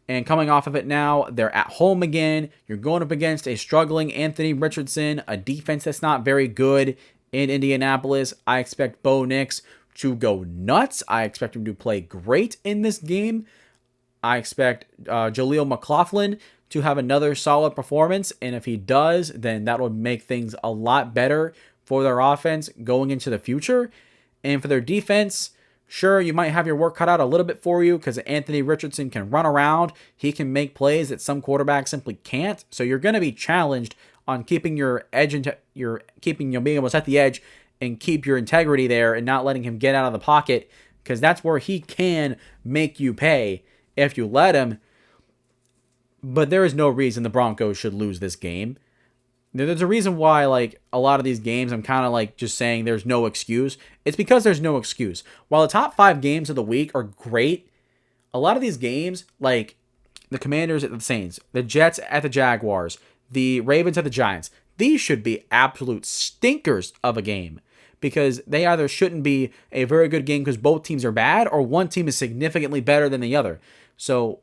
and coming off of it now, they're at home again. You're going up against a struggling Anthony Richardson, a defense that's not very good in Indianapolis. I expect Bo Nix to go nuts. I expect him to play great in this game. I expect Jaleel McLaughlin to have another solid performance, and if he does, then that would make things a lot better for their offense going into the future. And for their defense, sure, you might have your work cut out a little bit for you because Anthony Richardson can run around. He can make plays that some quarterbacks simply can't. So you're going to be challenged on keeping your edge into being able to set the edge and keep your integrity there and not letting him get out of the pocket, because that's where he can make you pay if you let him. But there is no reason the Broncos should lose this game. There's a reason why, like, a lot of these games, I'm kind of like just saying there's no excuse. It's because there's no excuse. While the top 5 games of the week are great, a lot of these games, like the Commanders at the Saints, the Jets at the Jaguars, the Ravens at the Giants, these should be absolute stinkers of a game, because they either shouldn't be a very good game because both teams are bad, or one team is significantly better than the other. So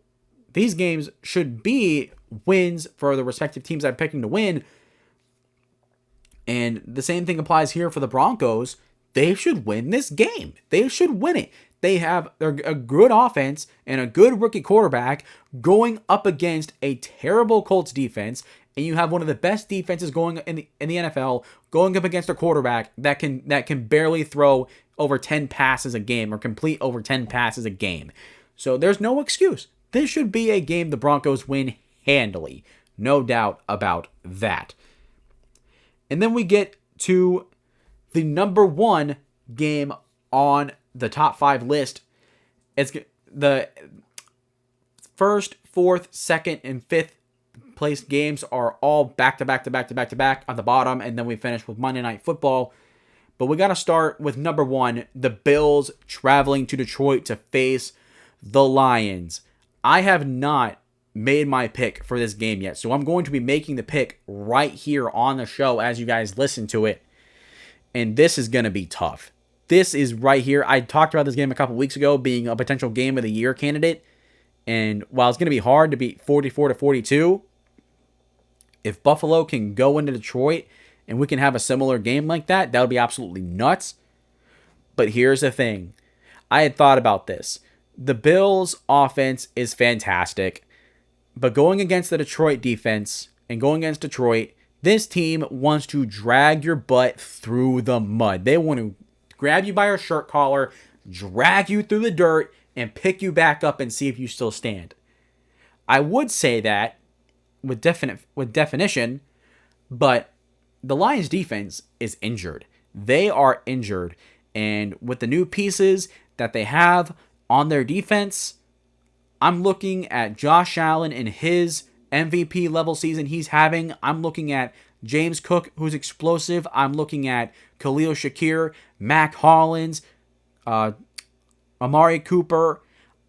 these games should be wins for the respective teams I'm picking to win. And the same thing applies here for the Broncos. They should win this game. They should win it. They're a good offense and a good rookie quarterback going up against a terrible Colts defense, and you have one of the best defenses going in the NFL going up against a quarterback that can barely throw over 10 passes a game or complete over 10 passes a game. So there's no excuse. This should be a game the Broncos win handily. No doubt about that. And then we get to the number 1 game on the top 5 list. It's the first, 4th, 2nd, and 5th place games are all back to back on the bottom, and then we finish with Monday Night Football. But we got to start with number 1, the Bills traveling to Detroit to face the Lions. I have not made my pick for this game yet, so I'm going to be making the pick right here on the show as you guys listen to it. And this is going to be tough. This is right here. I talked about this game a couple weeks ago being a potential game of the year candidate. And while it's going to be hard to beat 44-42, if Buffalo can go into Detroit and we can have a similar game like that, that would be absolutely nuts. But here's the thing. I had thought about this. The Bills' offense is fantastic. But going against the Detroit defense and going against Detroit, this team wants to drag your butt through the mud. They want to grab you by your shirt collar, drag you through the dirt, and pick you back up and see if you still stand. I would say that with definition, but the Lions defense is injured. They are injured. And with the new pieces that they have on their defense, I'm looking at Josh Allen in his MVP level season he's having. I'm looking at James Cook, who's explosive. I'm looking at Khalil Shakir, Mac Hollins, Amari Cooper.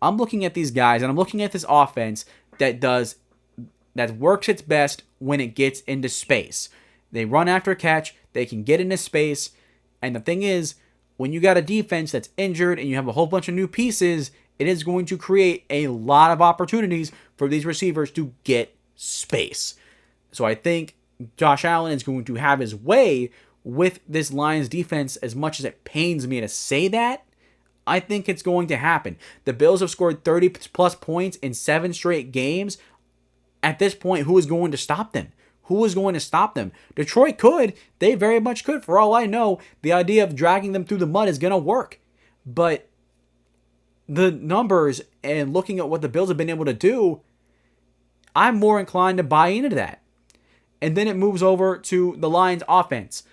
I'm looking at these guys, and I'm looking at this offense that works its best when it gets into space. They run after catch. They can get into space. And the thing is, when you got a defense that's injured and you have a whole bunch of new pieces, it is going to create a lot of opportunities for these receivers to get space. So I think Josh Allen is going to have his way with this Lions defense. As much as it pains me to say that, I think it's going to happen. The Bills have scored 30 plus points in 7 straight games. At this point, who is going to stop them? Who is going to stop them? Detroit could. They very much could. For all I know, the idea of dragging them through the mud is going to work. But the numbers and looking at what the Bills have been able to do, I'm more inclined to buy into that. And then it moves over to the Lions offense.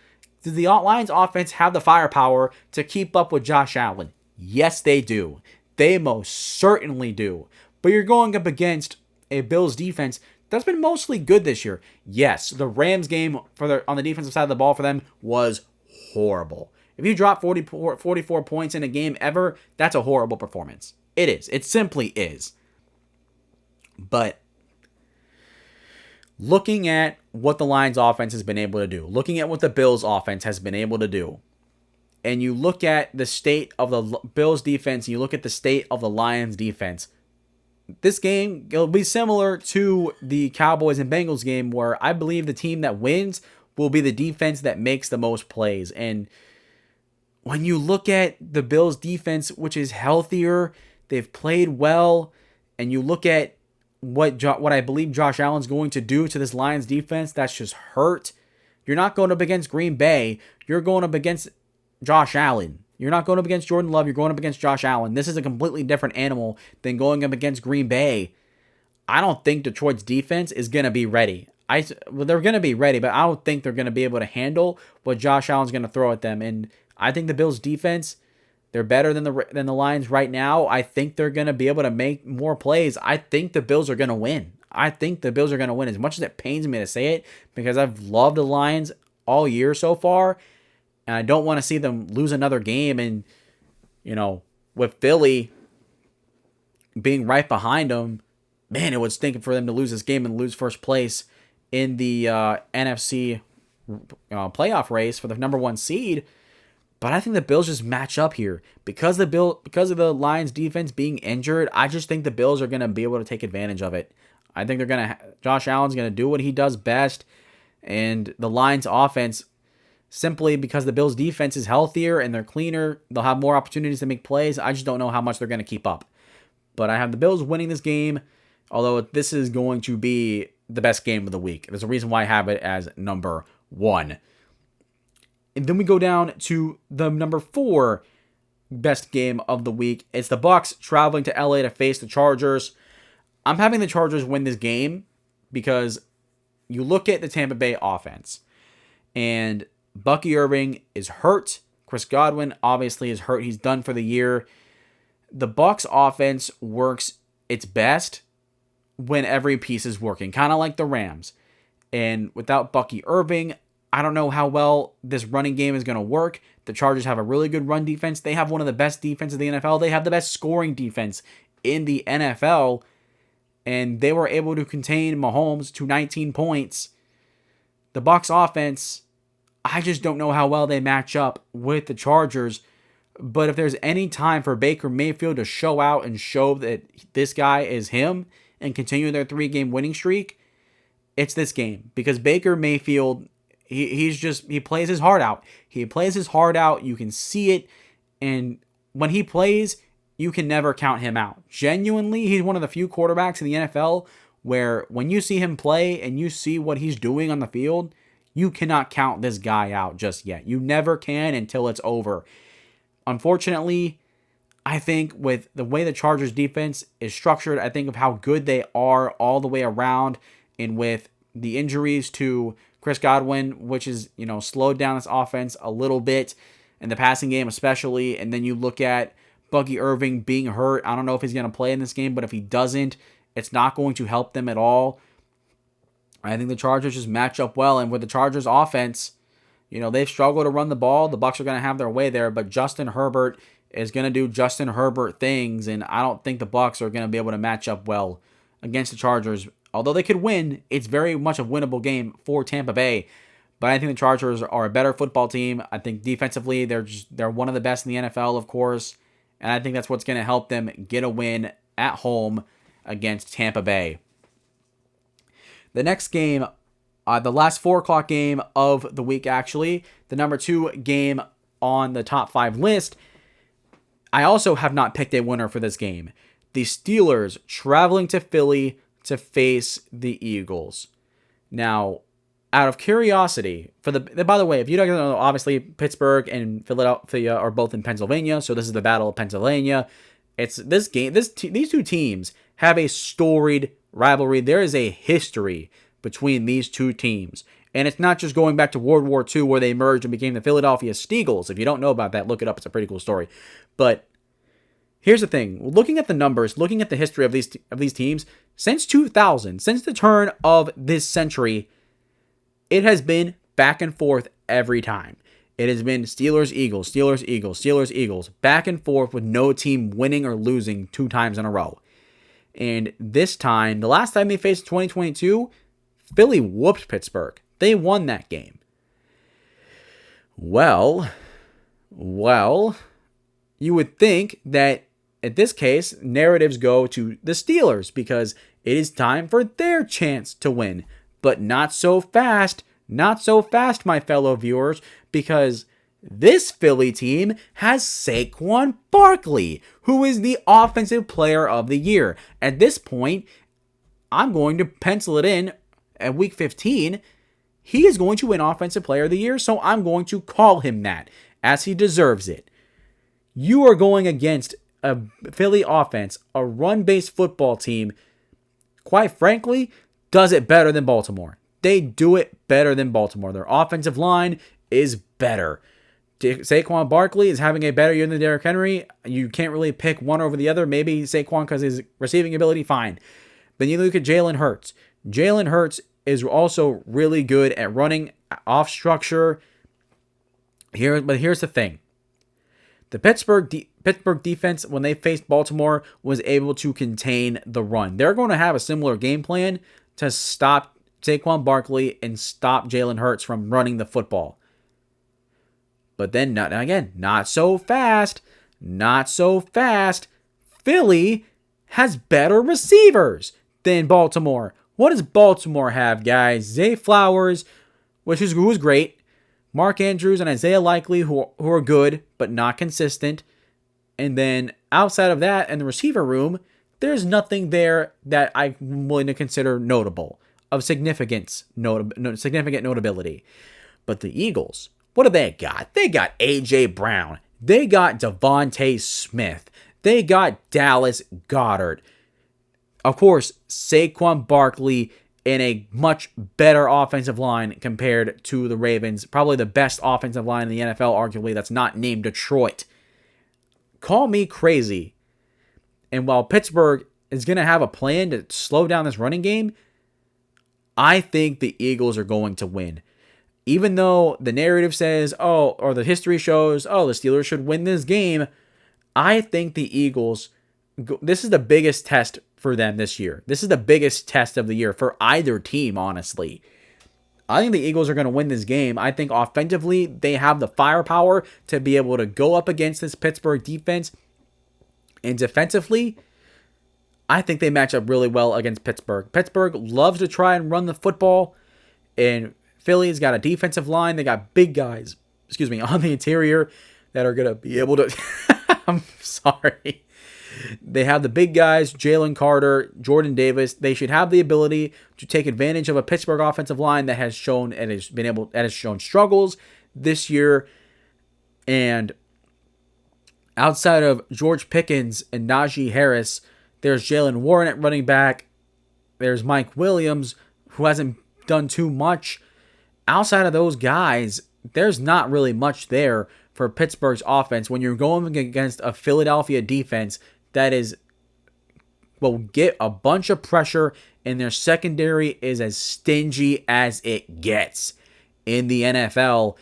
Does the Lions offense have the firepower to keep up with Josh Allen? Yes, they do. They most certainly do. But you're going up against a Bills defense that's been mostly good this year. Yes, the Rams game on the defensive side of the ball for them was horrible. If you drop 44 points in a game ever, that's a horrible performance. It is. It simply is. But looking at what the Lions offense has been able to do, looking at what the Bills offense has been able to do, and you look at the state of the Bills defense, and you look at the state of the Lions defense, this game will be similar to the Cowboys and Bengals game, where I believe the team that wins will be the defense that makes the most plays. And when you look at the Bills defense, which is healthier, they've played well, and you look at what I believe Josh Allen's going to do to this Lions defense, that's just hurt. You're not going up against Green Bay. You're going up against Josh Allen. You're not going up against Jordan Love. You're going up against Josh Allen. This is a completely different animal than going up against Green Bay. I don't think Detroit's defense is going to be ready. They're going to be ready, but I don't think they're going to be able to handle what Josh Allen's going to throw at them. And I think the Bills' defense, they're better than the Lions right now. I think they're going to be able to make more plays. I think the Bills are going to win. I think the Bills are going to win, as much as it pains me to say it, because I've loved the Lions all year so far. And I don't want to see them lose another game. And, with Philly being right behind them, man, it was thinking for them to lose this game and lose first place in the NFC playoff race for the number 1 seed. But I think the Bills just match up here. Because of the Lions defense being injured, I just think the Bills are going to be able to take advantage of it. I think Josh Allen's going to do what he does best. And the Lions offense, simply because the Bills' defense is healthier and they're cleaner, they'll have more opportunities to make plays. I just don't know how much they're going to keep up. But I have the Bills winning this game, although this is going to be the best game of the week. There's a reason why I have it as number 1. And then we go down to the number 4 best game of the week. It's the Bucs traveling to LA to face the Chargers. I'm having the Chargers win this game because you look at the Tampa Bay offense, and Bucky Irving is hurt. Chris Godwin obviously is hurt. He's done for the year. The Bucs offense works its best when every piece is working, kind of like the Rams. And without Bucky Irving, I don't know how well this running game is going to work. The Chargers have a really good run defense. They have one of the best defenses in the NFL. They have the best scoring defense in the NFL. And they were able to contain Mahomes to 19 points. The Bucs offense, I just don't know how well they match up with the Chargers. But if there's any time for Baker Mayfield to show out and show that this guy is him and continue their 3-game winning streak, it's this game. Because Baker Mayfield, he plays his heart out. He plays his heart out. You can see it. And when he plays, you can never count him out. Genuinely, he's one of the few quarterbacks in the NFL where when you see him play and you see what he's doing on the field, you cannot count this guy out just yet. You never can until it's over. Unfortunately, I think with the way the Chargers defense is structured, I think of how good they are all the way around, and with the injuries to Chris Godwin, which is, slowed down this offense a little bit, in the passing game especially, and then you look at Bucky Irving being hurt. I don't know if he's going to play in this game, but if he doesn't, it's not going to help them at all. I think the Chargers just match up well, and with the Chargers offense, they've struggled to run the ball. The Bucs are going to have their way there, but Justin Herbert is going to do Justin Herbert things, and I don't think the Bucs are going to be able to match up well against the Chargers. Although they could win, it's very much a winnable game for Tampa Bay. But I think the Chargers are a better football team. I think defensively, they're one of the best in the NFL, of course, and I think that's what's going to help them get a win at home against Tampa Bay. The next game, the last 4 o'clock game of the week, actually, the number 2 game on the top 5 list, I also have not picked a winner for this game. The Steelers traveling to Philly to face the Eagles. Now, out of curiosity, by the way, if you don't know, obviously Pittsburgh and Philadelphia are both in Pennsylvania, so this is the Battle of Pennsylvania. It's this game. These two teams have a storied rivalry. There is a history between these two teams, and it's not just going back to World War II where they merged and became the Philadelphia Steagles. If you don't know about that, look it up. It's a pretty cool story. But here's the thing: looking at the numbers, looking at the history of these teams, since 2000, since the turn of this century, it has been back and forth every time. It has been Steelers, Eagles, Steelers, Eagles, Steelers, Eagles, back and forth with no team winning or losing 2 times in a row. And this time, the last time they faced in 2022, Philly whooped Pittsburgh. They won that game. Well, you would think that in this case, narratives go to the Steelers because it is time for their chance to win. But not so fast, my fellow viewers, because this Philly team has Saquon Barkley, who is the Offensive Player of the Year. At this point, I'm going to pencil it in at Week 15. He is going to win Offensive Player of the Year, so I'm going to call him that, as he deserves it. You are going against a Philly offense, a run-based football team, quite frankly, does it better than Baltimore. They do it better than Baltimore. Their offensive line is better. Saquon Barkley is having a better year than Derrick Henry. You can't really pick one over the other. Maybe Saquon because his receiving ability, fine. Then you look at Jalen Hurts. Jalen Hurts is also really good at running off structure. But here's the thing. The Pittsburgh defense, when they faced Baltimore, was able to contain the run. They're going to have a similar game plan to stop Saquon Barkley and stop Jalen Hurts from running the football. But then, not so fast. Not so fast. Philly has better receivers than Baltimore. What does Baltimore have, guys? Zay Flowers, who is great. Mark Andrews and Isaiah Likely, who are good, but not consistent. And then outside of that, in the receiver room, there's nothing there that I'm willing to consider notable, of significant notability. But the Eagles, what do they got? They got A.J. Brown. They got Devontae Smith. They got Dallas Goedert. Of course, Saquon Barkley in a much better offensive line compared to the Ravens. Probably the best offensive line in the NFL, arguably, that's not named Detroit. Call me crazy. And while Pittsburgh is going to have a plan to slow down this running game, I think the Eagles are going to win. Even though the narrative says, or the history shows, the Steelers should win this game, I think the Eagles, this is the biggest test for them this year. This is the biggest test of the year for either team, honestly. I think the Eagles are going to win this game. I think offensively, they have the firepower to be able to go up against this Pittsburgh defense. And defensively, I think they match up really well against Pittsburgh. Pittsburgh loves to try and run the football. And Philly's got a defensive line. They got big guys, on the interior that are going to be able to... I'm sorry. They have the big guys, Jalen Carter, Jordan Davis. They should have the ability to take advantage of a Pittsburgh offensive line that has shown struggles this year. And outside of George Pickens and Najee Harris, there's Jalen Warren at running back. There's Mike Williams, who hasn't done too much. Outside of those guys, there's not really much there for Pittsburgh's offense when you're going against a Philadelphia defense that will get a bunch of pressure, and their secondary is as stingy as it gets in the NFL.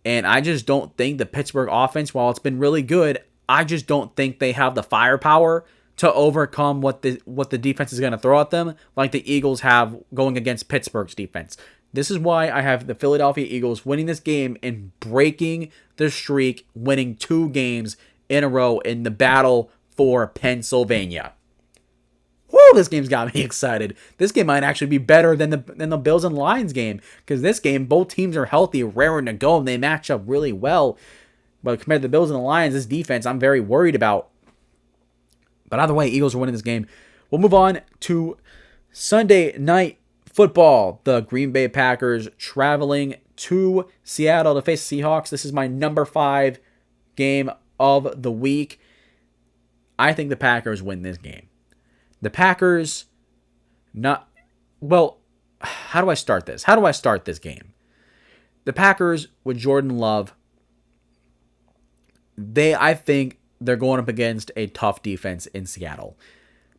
And I just don't think the Pittsburgh offense, while it's been really good, I just don't think they have the firepower to overcome what the defense is going to throw at them like the Eagles have going against Pittsburgh's defense. This is why I have the Philadelphia Eagles winning this game and breaking the streak, winning 2 games in a row in the battle for Pennsylvania. Woo, this game's got me excited. This game might actually be better than the Bills and Lions game, because this game, both teams are healthy, raring to go, and they match up really well. But compared to the Bills and the Lions, this defense I'm very worried about. But either way, Eagles are winning this game. We'll move on to Sunday night football. The Green Bay Packers traveling to Seattle to face the Seahawks. This is my number 5 game of the week. I think the Packers win this game. The Packers, how do I start this? How do I start this game? The Packers with Jordan Love, I think they're going up against a tough defense in Seattle.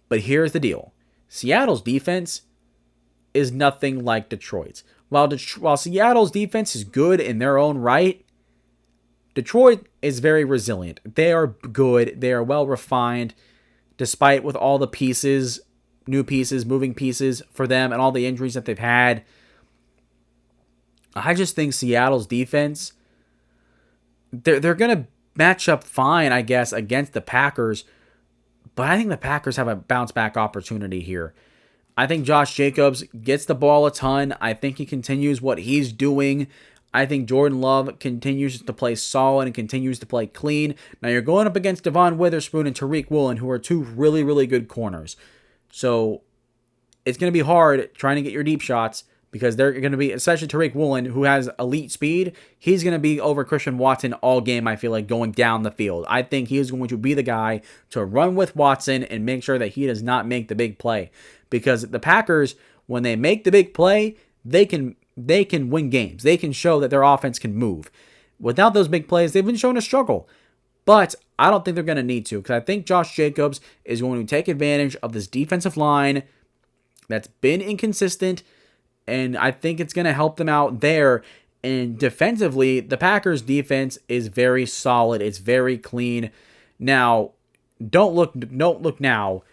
But here's the deal. Seattle's defense is nothing like Detroit's. While Seattle's defense is good in their own right, Detroit is very resilient. They are good. They are well refined, despite with all the pieces, new pieces, moving pieces for them and all the injuries that they've had. I just think Seattle's defense, they're going to match up fine, I guess, against the Packers. But I think the Packers have a bounce back opportunity here. I think Josh Jacobs gets the ball a ton. I think he continues what he's doing. I think Jordan Love continues to play solid and continues to play clean. Now you're going up against Devon Witherspoon and Tariq Woolen, who are 2 really, really good corners. So it's going to be hard trying to get your deep shots, because they're going to be, especially Tariq Woolen, who has elite speed, he's going to be over Christian Watson all game, I feel like, going down the field. I think he is going to be the guy to run with Watson and make sure that he does not make the big play. Because the Packers, when they make the big play, they can win games. They can show that their offense can move. Without those big plays, they've been shown to struggle. But I don't think they're going to need to, because I think Josh Jacobs is going to take advantage of this defensive line that's been inconsistent, and I think it's going to help them out there. And defensively, the Packers' defense is very solid. It's very clean. Now, don't look now,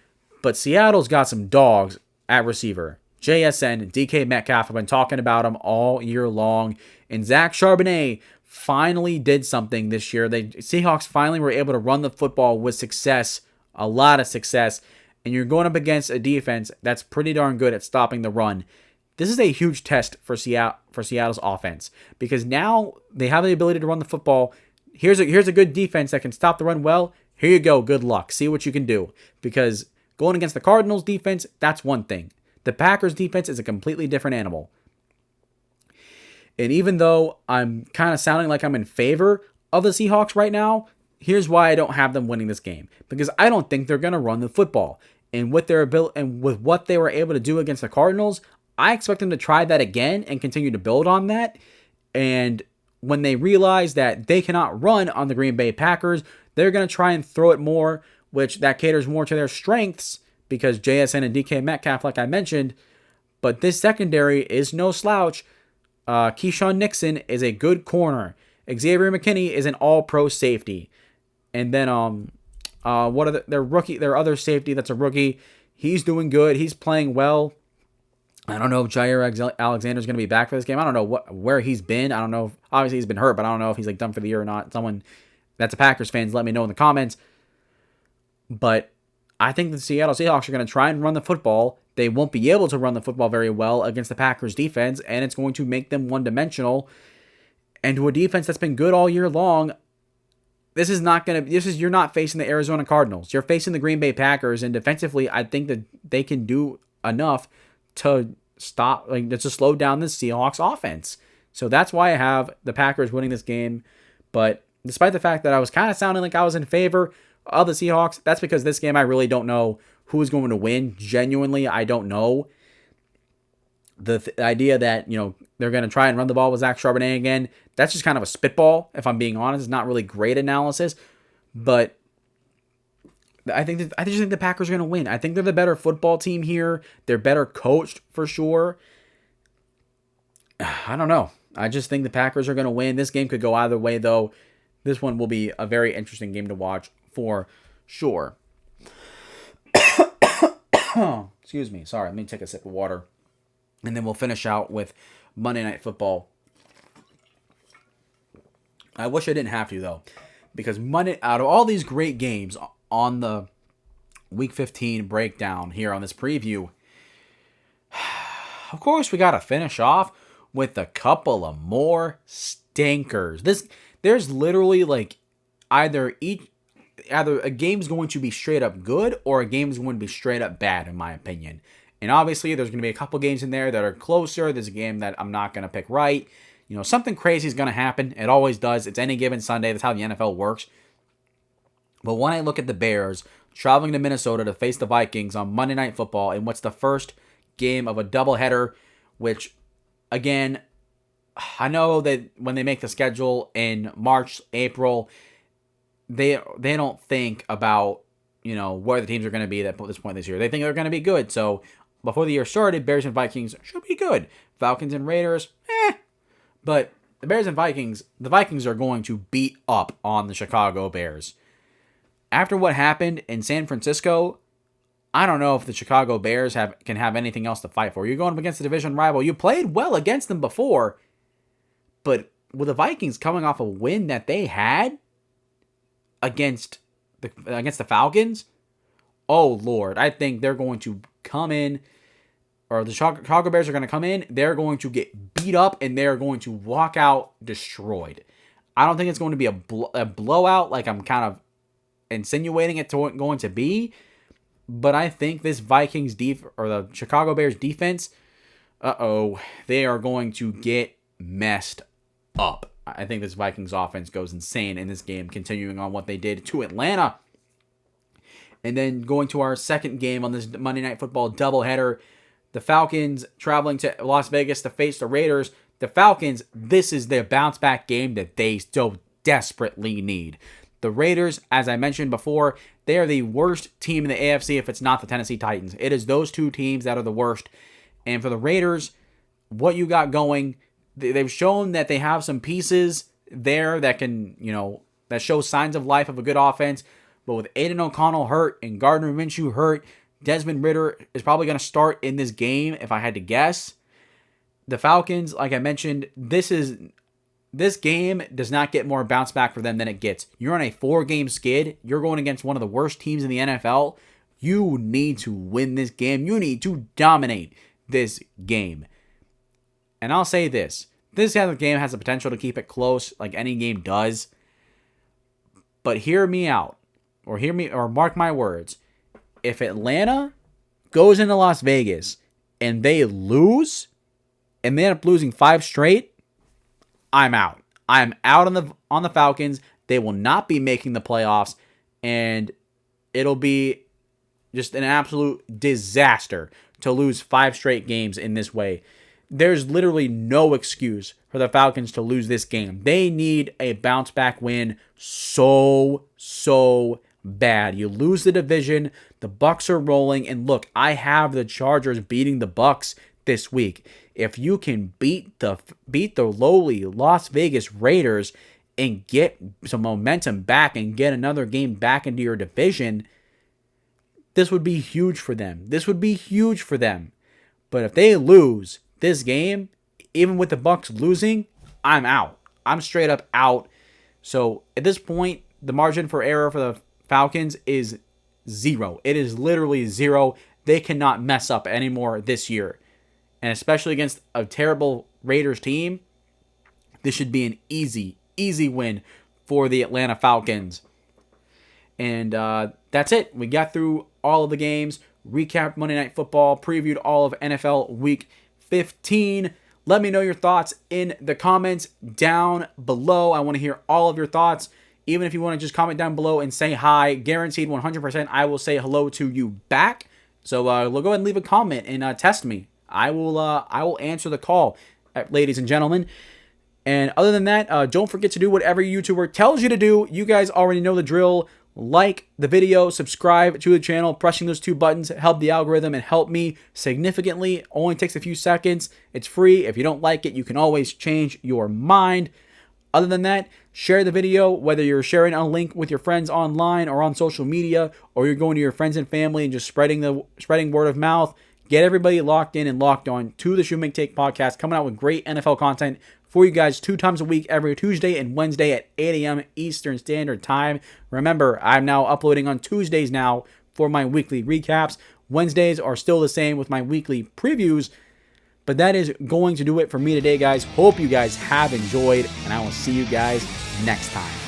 but Seattle's got some dogs at receiver. JSN, DK Metcalf, I've been talking about him all year long. And Zach Charbonnet finally did something this year. The Seahawks finally were able to run the football with success, a lot of success. And you're going up against a defense that's pretty darn good at stopping the run. This is a huge test for Seattle's offense, because now they have the ability to run the football. Here's a good defense that can stop the run well. Here you go. Good luck. See what you can do. Because going against the Cardinals defense, that's one thing. The Packers defense is a completely different animal. And even though I'm kind of sounding like I'm in favor of the Seahawks right now, here's why I don't have them winning this game. Because I don't think they're going to run the football. and with their ability and with what they were able to do against the Cardinals, I expect them to try that again and continue to build on that. And when they realize that they cannot run on the Green Bay Packers, they're going to try and throw it more, which that caters more to their strengths because JSN and DK Metcalf, like I mentioned. But this secondary is no slouch. Keyshawn Nixon is a good corner. Xavier McKinney is an all-pro safety. And then what are their other safety that's a rookie? He's doing good. He's playing well. I don't know if Jair Alexander's going to be back for this game. I don't know where he's been. I don't know. Obviously, he's been hurt, but I don't know if he's done for the year or not. Someone that's a Packers fans, let me know in the comments. But I think the Seattle Seahawks are going to try and run the football. They won't be able to run the football very well against the Packers defense, and it's going to make them one-dimensional. And to a defense that's been good all year long, you're not facing the Arizona Cardinals. You're facing the Green Bay Packers, and defensively, I think that they can do enough to to slow down the Seahawks offense. So that's why I have the Packers winning this game. But despite the fact that I was kind of sounding like I was in favor of the Seahawks, that's because this game I really don't know who is going to win. Genuinely, I don't know. The idea that, they're going to try and run the ball with Zach Charbonnet again, that's just kind of a spitball, if I'm being honest. It's not really great analysis. But I just think the Packers are going to win. I think they're the better football team here. They're better coached for sure. I don't know. I just think the Packers are going to win. This game could go either way, though. This one will be a very interesting game to watch for sure. Excuse me. Sorry, let me take a sip of water. And then we'll finish out with Monday Night Football. I wish I didn't have to, though. Because out of all these great games on the Week 15 breakdown here on this preview, of course we got to finish off with a couple of more stinkers. There's literally either a game's going to be straight up good or a game's going to be straight up bad, in my opinion. And obviously there's going to be a couple games in there that are closer. There's a game that I'm not going to pick right. Something crazy is going to happen. It always does. It's any given Sunday. That's how the NFL works. But when I look at the Bears traveling to Minnesota to face the Vikings on Monday Night Football in what's the first game of a doubleheader, which, again, I know that when they make the schedule in March, April, they don't think about, where the teams are going to be at this point this year. They think they're going to be good. So before the year started, Bears and Vikings should be good. Falcons and Raiders, But the Bears and Vikings, the Vikings are going to beat up on the Chicago Bears. After what happened in San Francisco, I don't know if the Chicago Bears can have anything else to fight for. You're going up against a division rival. You played well against them before, but with the Vikings coming off a win that they had against the Falcons, oh Lord, I think they're going to come in, or the Chicago Bears are going to come in, they're going to get beat up, and they're going to walk out destroyed. I don't think it's going to be a blowout like I'm kind of insinuating it's going to be, but I think this Vikings or the Chicago Bears defense, they are going to get messed up. I think this Vikings offense goes insane in this game, continuing on what they did to Atlanta. And then going to our second game on this Monday Night Football doubleheader, the Falcons traveling to Las Vegas to face the Raiders. The Falcons, this is their bounce-back game that they so desperately need. The Raiders, as I mentioned before, they are the worst team in the AFC if it's not the Tennessee Titans. It is those two teams that are the worst. And for the Raiders, what you got going, they've shown that they have some pieces there that can, that show signs of life of a good offense. But with Aiden O'Connell hurt and Gardner Minshew hurt, Desmond Ridder is probably going to start in this game, if I had to guess. The Falcons, like I mentioned, this game does not get more bounce back for them than it gets. You're on a 4-game skid. You're going against one of the worst teams in the NFL. You need to win this game. You need to dominate this game. And I'll say this. This game has the potential to keep it close like any game does. But hear me out. Or mark my words. If Atlanta goes into Las Vegas and they lose, and they end up losing 5 straight, I'm out. I'm out on the Falcons. They will not be making the playoffs, and it'll be just an absolute disaster to lose 5 straight games in this way. There's literally no excuse for the Falcons to lose this game. They need a bounce back win so bad. You lose the division, the Bucs are rolling, and look, I have the Chargers beating the Bucs this week. If you can beat the lowly Las Vegas Raiders and get some momentum back and get another game back into your division, this would be huge for them. This would be huge for them. But if they lose this game, even with the Bucs losing, I'm out. I'm straight up out. So at this point, the margin for error for the Falcons is 0. It is literally 0. They cannot mess up anymore this year. And especially against a terrible Raiders team, this should be an easy win for the Atlanta Falcons. And that's it. We got through all of the games, recapped Monday Night Football, previewed all of NFL Week 15. Let me know your thoughts in the comments down below. I want to hear all of your thoughts. Even if you want to just comment down below and say hi, guaranteed 100%, I will say hello to you back. So we'll go ahead and leave a comment and test me. I will answer the call, ladies and gentlemen. And other than that, don't forget to do whatever your YouTuber tells you to do. You guys already know the drill. Like the video, subscribe to the channel, pressing those 2 buttons help the algorithm and help me significantly. Only takes a few seconds. It's free. If you don't like it, you can always change your mind. Other than that, share the video, whether you're sharing a link with your friends online or on social media, or you're going to your friends and family and just spreading word of mouth. Get everybody locked in and locked on to the Shumake Take podcast, coming out with great NFL content for you guys 2 times a week, every Tuesday and Wednesday at 8 a.m. Eastern Standard Time. Remember, I'm now uploading on Tuesdays now for my weekly recaps. Wednesdays are still the same with my weekly previews. But that is going to do it for me today, guys. Hope you guys have enjoyed, and I will see you guys next time.